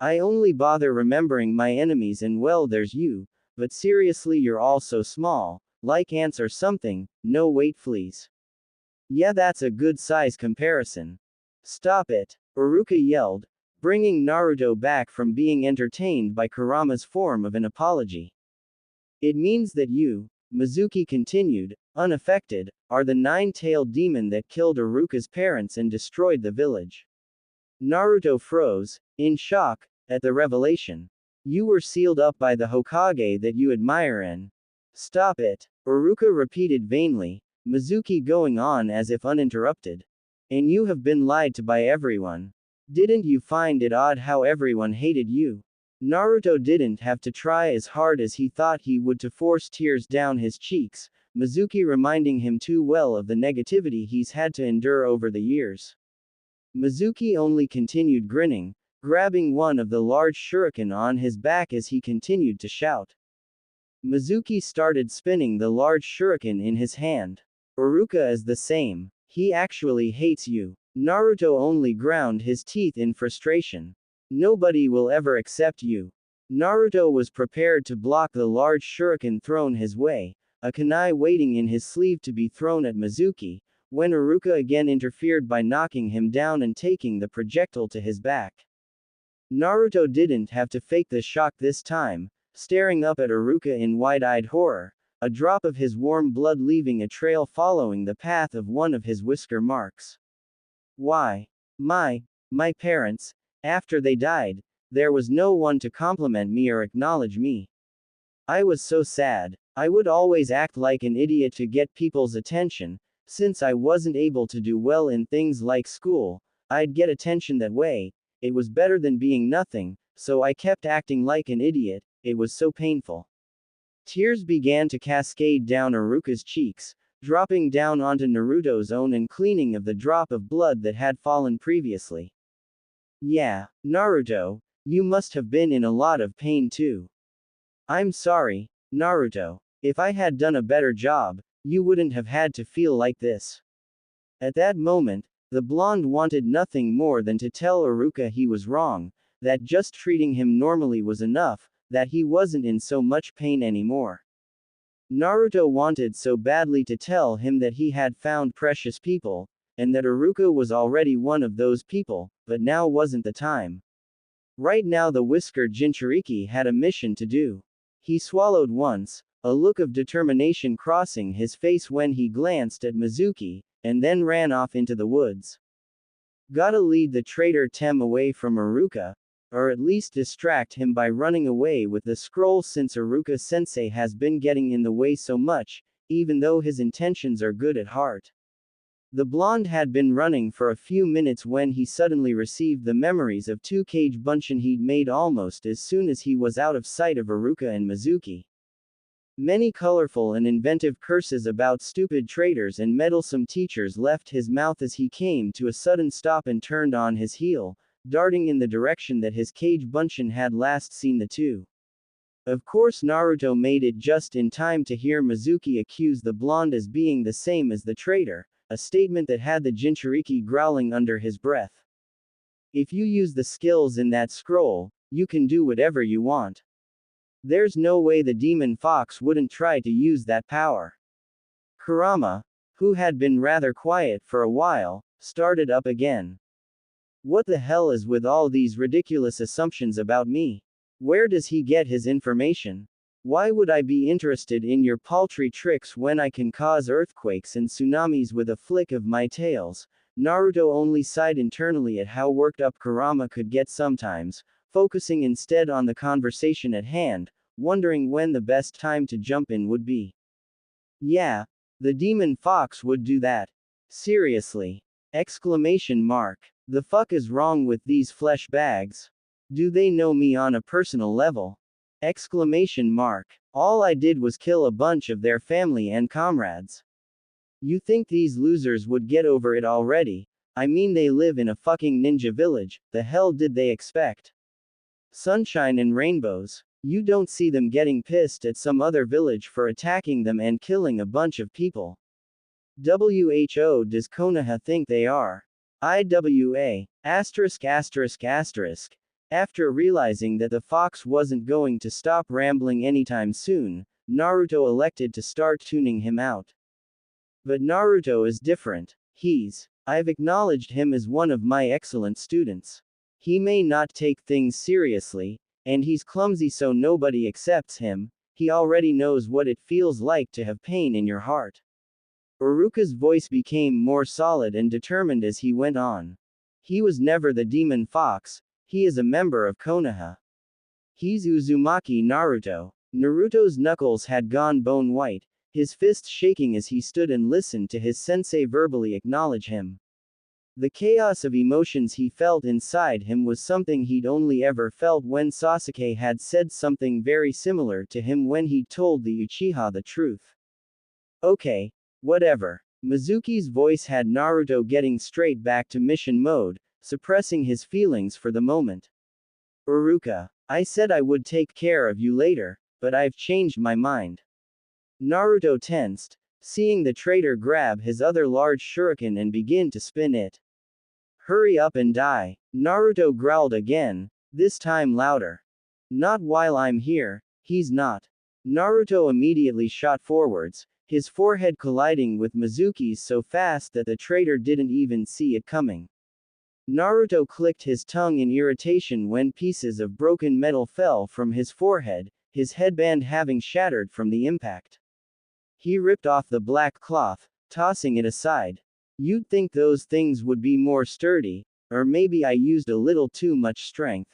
I only bother remembering my enemies and well, there's you, but seriously, you're all so small, like ants or something, no wait fleas. Yeah, that's a good size comparison. Stop it, Uruka yelled, bringing Naruto back from being entertained by Kurama's form of an apology. It means that you, Mizuki continued, unaffected, are the nine-tailed demon that killed Uruka's parents and destroyed the village. Naruto froze, in shock, at the revelation. You were sealed up by the Hokage that you admire and... Stop it, Uruka repeated vainly, Mizuki going on as if uninterrupted. And you have been lied to by everyone. Didn't you find it odd how everyone hated you? Naruto didn't have to try as hard as he thought he would to force tears down his cheeks, Mizuki reminding him too well of the negativity he's had to endure over the years. Mizuki only continued grinning, grabbing one of the large shuriken on his back as he continued to shout. Mizuki started spinning the large shuriken in his hand. Uruka is the same. He actually hates you. Naruto only ground his teeth in frustration. Nobody will ever accept you. Naruto was prepared to block the large shuriken thrown his way, a kunai waiting in his sleeve to be thrown at Mizuki, when Iruka again interfered by knocking him down and taking the projectile to his back. Naruto didn't have to fake the shock this time, staring up at Iruka in wide-eyed horror, a drop of his warm blood leaving a trail following the path of one of his whisker marks. Why? My parents, after they died, there was no one to compliment me or acknowledge me. I was so sad. I would always act like an idiot to get people's attention, since I wasn't able to do well in things like school, I'd get attention that way, it was better than being nothing, so I kept acting like an idiot, it was so painful. Tears began to cascade down Iruka's cheeks, dropping down onto Naruto's own and cleaning of the drop of blood that had fallen previously. Yeah, Naruto, you must have been in a lot of pain too. I'm sorry, Naruto. If I had done a better job, you wouldn't have had to feel like this. At that moment, the blonde wanted nothing more than to tell Iruka he was wrong, that just treating him normally was enough, that he wasn't in so much pain anymore. Naruto wanted so badly to tell him that he had found precious people, and that Iruka was already one of those people, but now wasn't the time. Right now the whiskered Jinchuriki had a mission to do. He swallowed once, a look of determination crossing his face when he glanced at Mizuki, and then ran off into the woods. Gotta lead the traitor Tem away from Iruka, or at least distract him by running away with the scroll since Iruka-sensei has been getting in the way so much, even though his intentions are good at heart. The blonde had been running for a few minutes when he suddenly received the memories of two cage bunshin he'd made almost as soon as he was out of sight of Iruka and Mizuki. Many colorful and inventive curses about stupid traitors and meddlesome teachers left his mouth as he came to a sudden stop and turned on his heel, darting in the direction that his cage bunshin had last seen the two. Of course Naruto made it just in time to hear Mizuki accuse the blonde as being the same as the traitor, a statement that had the Jinchuriki growling under his breath. If you use the skills in that scroll, you can do whatever you want. There's no way the demon fox wouldn't try to use that power. Kurama, who had been rather quiet for a while, started up again. What the hell is with all these ridiculous assumptions about me? Where does he get his information? Why would I be interested in your paltry tricks when I can cause earthquakes and tsunamis with a flick of my tails? Naruto only sighed internally at how worked up Kurama could get sometimes, focusing instead on the conversation at hand, wondering when the best time to jump in would be. Yeah, the demon fox would do that. Seriously. Exclamation mark. The fuck is wrong with these flesh bags? Do they know me on a personal level? Exclamation mark. All I did was kill a bunch of their family and comrades. You think these losers would get over it already? I mean, they live in a fucking ninja village, the hell did they expect? Sunshine and rainbows. You don't see them getting pissed at some other village for attacking them and killing a bunch of people. WHO does Konoha think they are? IWA. Asterisk asterisk asterisk. After realizing that the fox wasn't going to stop rambling anytime soon, Naruto elected to start tuning him out. But Naruto is different. I've acknowledged him as one of my excellent students. He may not take things seriously, and he's clumsy so nobody accepts him, he already knows what it feels like to have pain in your heart. Iruka's voice became more solid and determined as he went on. He was never the demon fox, he is a member of Konoha. He's Uzumaki Naruto. Naruto's knuckles had gone bone white, his fists shaking as he stood and listened to his sensei verbally acknowledge him. The chaos of emotions he felt inside him was something he'd only ever felt when Sasuke had said something very similar to him when he told the Uchiha the truth. Okay, whatever. Mizuki's voice had Naruto getting straight back to mission mode, suppressing his feelings for the moment. Iruka, I said I would take care of you later, but I've changed my mind. Naruto tensed, seeing the traitor grab his other large shuriken and begin to spin it. Hurry up and die. Naruto growled again, this time louder. Not while I'm here, he's not. Naruto immediately shot forwards, his forehead colliding with Mizuki's so fast that the traitor didn't even see it coming. Naruto clicked his tongue in irritation when pieces of broken metal fell from his forehead, his headband having shattered from the impact. He ripped off the black cloth, tossing it aside. You'd think those things would be more sturdy, or maybe I used a little too much strength.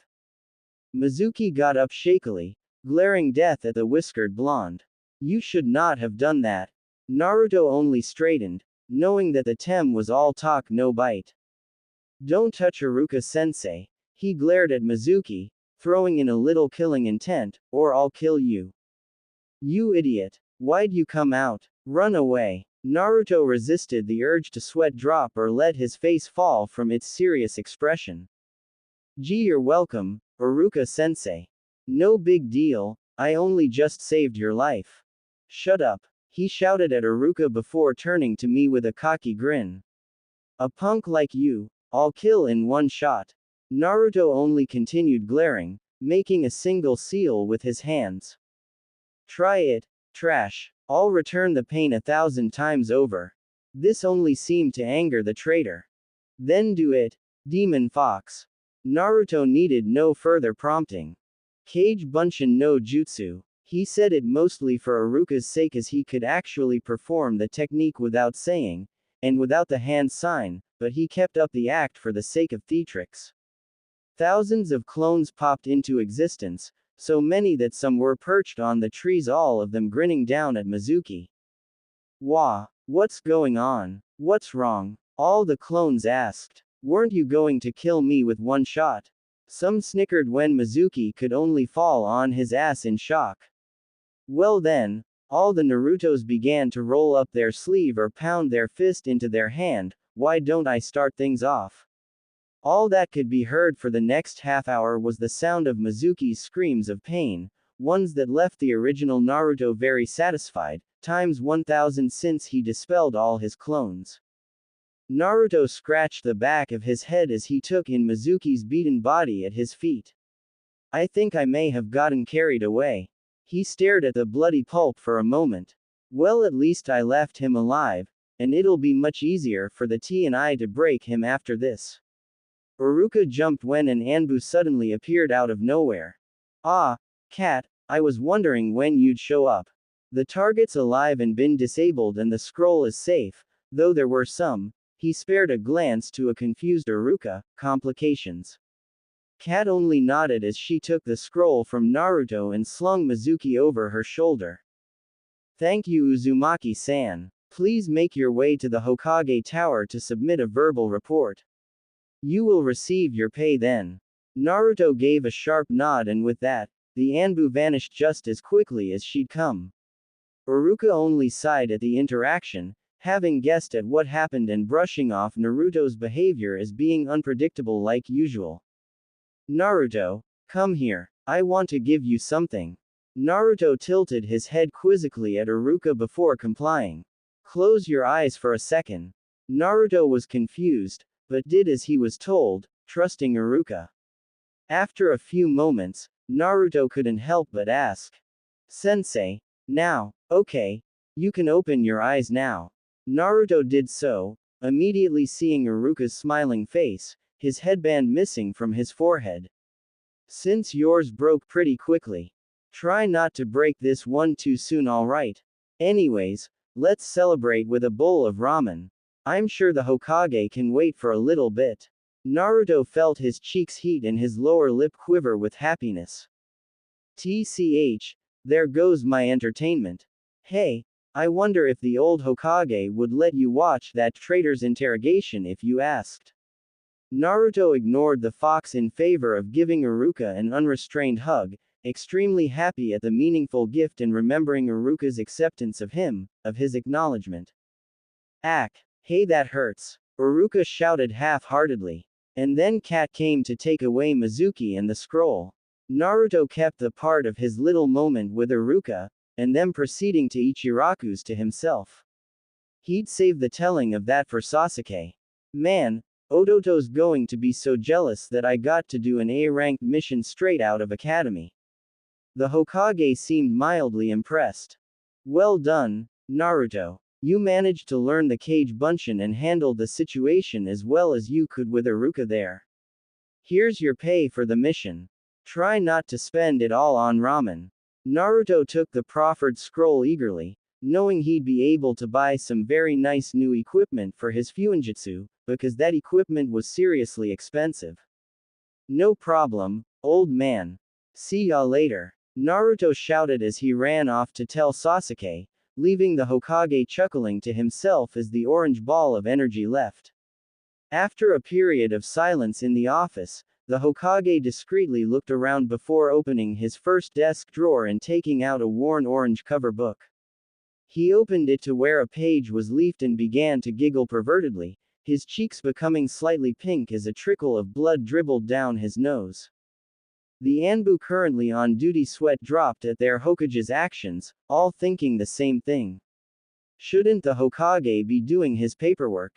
Mizuki got up shakily, glaring death at the whiskered blonde. You should not have done that. Naruto only straightened, knowing that the tem was all talk no bite. Don't touch Iruka-sensei. He glared at Mizuki, throwing in a little killing intent, or I'll kill you. You idiot. Why'd you come out? Run away. Naruto resisted the urge to sweat drop or let his face fall from its serious expression. Gee, you're welcome, Iruka-sensei. No big deal, I only just saved your life. Shut up. He shouted at Iruka before turning to me with a cocky grin. A punk like you, I'll kill in one shot. Naruto only continued glaring, making a single seal with his hands. Try it, trash. I'll return the pain 1,000 times over. This only seemed to anger the traitor. Then do it, Demon Fox. Naruto needed no further prompting. Kage Bunshin no Jutsu. He said it mostly for Iruka's sake as he could actually perform the technique without saying, and without the hand sign, but he kept up the act for the sake of theatrics. Thousands of clones popped into existence, so many that some were perched on the trees, all of them grinning down at Mizuki. Wah! What's going on? What's wrong? All the clones asked. Weren't you going to kill me with one shot? Some snickered when Mizuki could only fall on his ass in shock. Well then, all the Narutos began to roll up their sleeve or pound their fist into their hand. Why don't I start things off? All that could be heard for the next half hour was the sound of Mizuki's screams of pain, ones that left the original Naruto very satisfied, times 1,000 since he dispelled all his clones. Naruto scratched the back of his head as he took in Mizuki's beaten body at his feet. I think I may have gotten carried away. He stared at the bloody pulp for a moment. Well, at least I left him alive, and it'll be much easier for the T and I to break him after this. Iruka jumped when an Anbu suddenly appeared out of nowhere. Ah, Cat, I was wondering when you'd show up. The target's alive and been disabled and the scroll is safe, though there were some. He spared a glance to a confused Iruka, complications. Cat only nodded as she took the scroll from Naruto and slung Mizuki over her shoulder. Thank you, Uzumaki-san. Please make your way to the Hokage Tower to submit a verbal report. You will receive your pay then. Naruto gave a sharp nod, and with that, the Anbu vanished just as quickly as she'd come. Iruka only sighed at the interaction, having guessed at what happened and brushing off Naruto's behavior as being unpredictable like usual. Naruto, come here. I want to give you something. Naruto tilted his head quizzically at Iruka before complying. Close your eyes for a second. Naruto was confused, but did as he was told, trusting Iruka. After a few moments, Naruto couldn't help but ask. Sensei, now, okay, you can open your eyes now. Naruto did so, immediately seeing Iruka's smiling face, his headband missing from his forehead. Since yours broke pretty quickly. Try not to break this one too soon, alright? Anyways, let's celebrate with a bowl of ramen. I'm sure the Hokage can wait for a little bit. Naruto felt his cheeks heat and his lower lip quiver with happiness. TCH, there goes my entertainment. Hey, I wonder if the old Hokage would let you watch that traitor's interrogation if you asked. Naruto ignored the fox in favor of giving Iruka an unrestrained hug, extremely happy at the meaningful gift and remembering Iruka's acceptance of him, of his acknowledgement. Ack, hey, that hurts, Iruka shouted half-heartedly. And then Cat came to take away Mizuki and the scroll. Naruto kept the part of his little moment with Iruka, and them proceeding to Ichiraku's to himself. He'd save the telling of that for Sasuke. Man, Ototo's going to be so jealous that I got to do an A-ranked mission straight out of academy. The Hokage seemed mildly impressed. Well done, Naruto. You managed to learn the Kage Bunshin and handled the situation as well as you could with Iruka there. Here's your pay for the mission. Try not to spend it all on ramen. Naruto took the proffered scroll eagerly, knowing he'd be able to buy some very nice new equipment for his Fuinjutsu, because that equipment was seriously expensive. No problem, old man. See ya later. Naruto shouted as he ran off to tell Sasuke, leaving the Hokage chuckling to himself as the orange ball of energy left. After a period of silence in the office, the Hokage discreetly looked around before opening his first desk drawer and taking out a worn orange cover book. He opened it to where a page was leafed and began to giggle pervertedly, his cheeks becoming slightly pink as a trickle of blood dribbled down his nose. The Anbu currently on duty sweat dropped at their Hokage's actions, all thinking the same thing. Shouldn't the Hokage be doing his paperwork?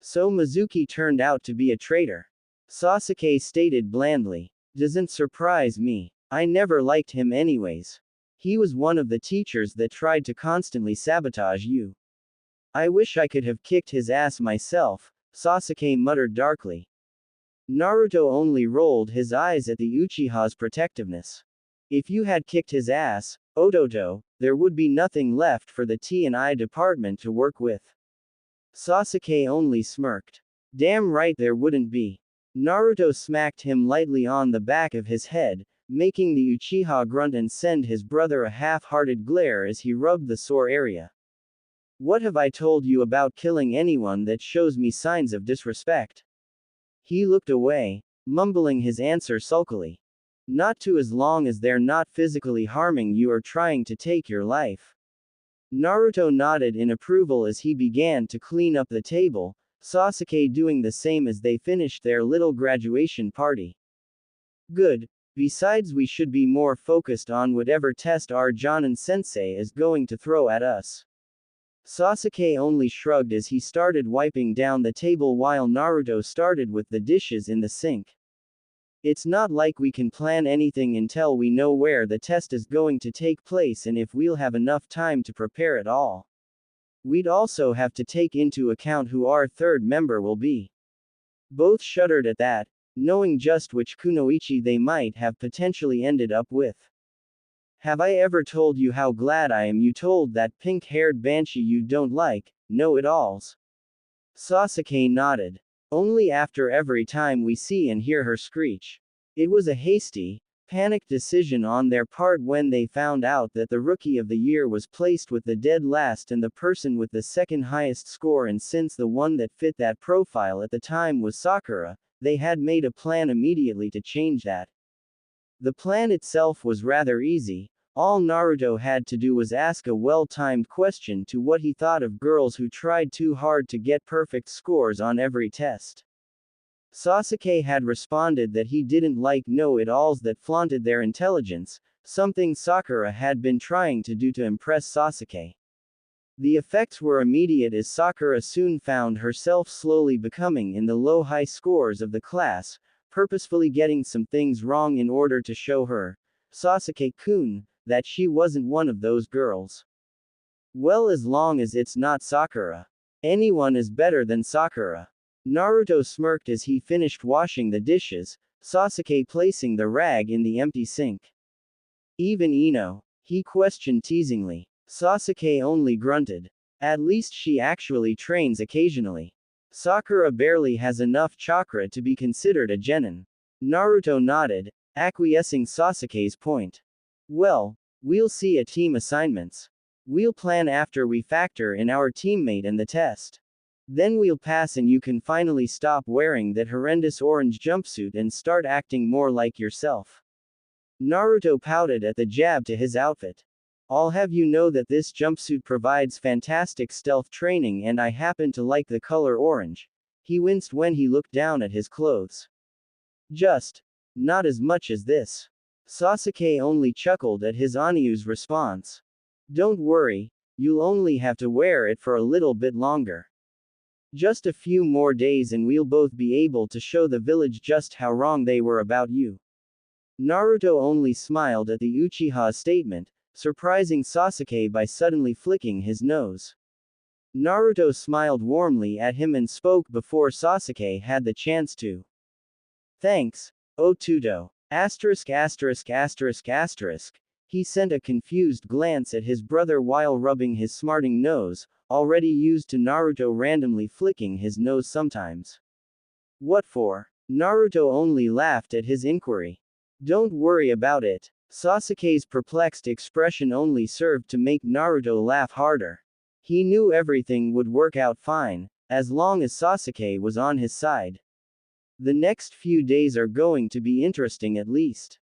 So Mizuki turned out to be a traitor. Sasuke stated blandly. Doesn't surprise me. I never liked him anyways. He was one of the teachers that tried to constantly sabotage you. I wish I could have kicked his ass myself, Sasuke muttered darkly. Naruto only rolled his eyes at the Uchiha's protectiveness. If you had kicked his ass, Ototo, there would be nothing left for the T&I department to work with. Sasuke only smirked. Damn right there wouldn't be. Naruto smacked him lightly on the back of his head, making the Uchiha grunt and send his brother a half-hearted glare as he rubbed the sore area. What have I told you about killing anyone that shows me signs of disrespect? He looked away, mumbling his answer sulkily. Not to as long as they're not physically harming you or trying to take your life. Naruto nodded in approval as he began to clean up the table, Sasuke doing the same as they finished their little graduation party. Good. Besides, we should be more focused on whatever test our Jonin-sensei is going to throw at us. Sasuke only shrugged as he started wiping down the table while Naruto started with the dishes in the sink. It's not like we can plan anything until we know where the test is going to take place and if we'll have enough time to prepare it all. We'd also have to take into account who our third member will be. Both shuddered at that, knowing just which kunoichi they might have potentially ended up with. Have I ever told you how glad I am you told that pink-haired banshee you don't like, know-it-alls? Sasuke nodded. Only after every time we see and hear her screech. It was a hasty, panicked decision on their part when they found out that the Rookie of the Year was placed with the dead last and the person with the second highest score, and since the one that fit that profile at the time was Sakura, they had made a plan immediately to change that. The plan itself was rather easy. All Naruto had to do was ask a well-timed question to what he thought of girls who tried too hard to get perfect scores on every test. Sasuke had responded that he didn't like know-it-alls that flaunted their intelligence, something Sakura had been trying to do to impress Sasuke. The effects were immediate as Sakura soon found herself slowly becoming in the low-high scores of the class, purposefully getting some things wrong in order to show her, Sasuke-kun, that she wasn't one of those girls. Well, as long as it's not Sakura. Anyone is better than Sakura. Naruto smirked as he finished washing the dishes, Sasuke placing the rag in the empty sink. Even Ino? He questioned teasingly. Sasuke only grunted. At least she actually trains occasionally. Sakura barely has enough chakra to be considered a genin. Naruto nodded, acquiescing Sasuke's point. Well, we'll see at team assignments. We'll plan after we factor in our teammate and the test. Then we'll pass and you can finally stop wearing that horrendous orange jumpsuit and start acting more like yourself. Naruto pouted at the jab to his outfit. I'll have you know that this jumpsuit provides fantastic stealth training and I happen to like the color orange. He winced when he looked down at his clothes. Just not as much as this. Sasuke only chuckled at his Anyu's response. Don't worry, you'll only have to wear it for a little bit longer. Just a few more days and we'll both be able to show the village just how wrong they were about you. Naruto only smiled at the Uchiha's statement, surprising Sasuke by suddenly flicking his nose. Naruto smiled warmly at him and spoke before Sasuke had the chance to. Thanks, Otuto. Asterisk asterisk asterisk asterisk. He sent a confused glance at his brother while rubbing his smarting nose, already used to Naruto randomly flicking his nose sometimes. What for? Naruto only laughed at his inquiry. Don't worry about it. Sasuke's perplexed expression only served to make Naruto laugh harder. He knew everything would work out fine, as long as Sasuke was on his side. The next few days are going to be interesting at least.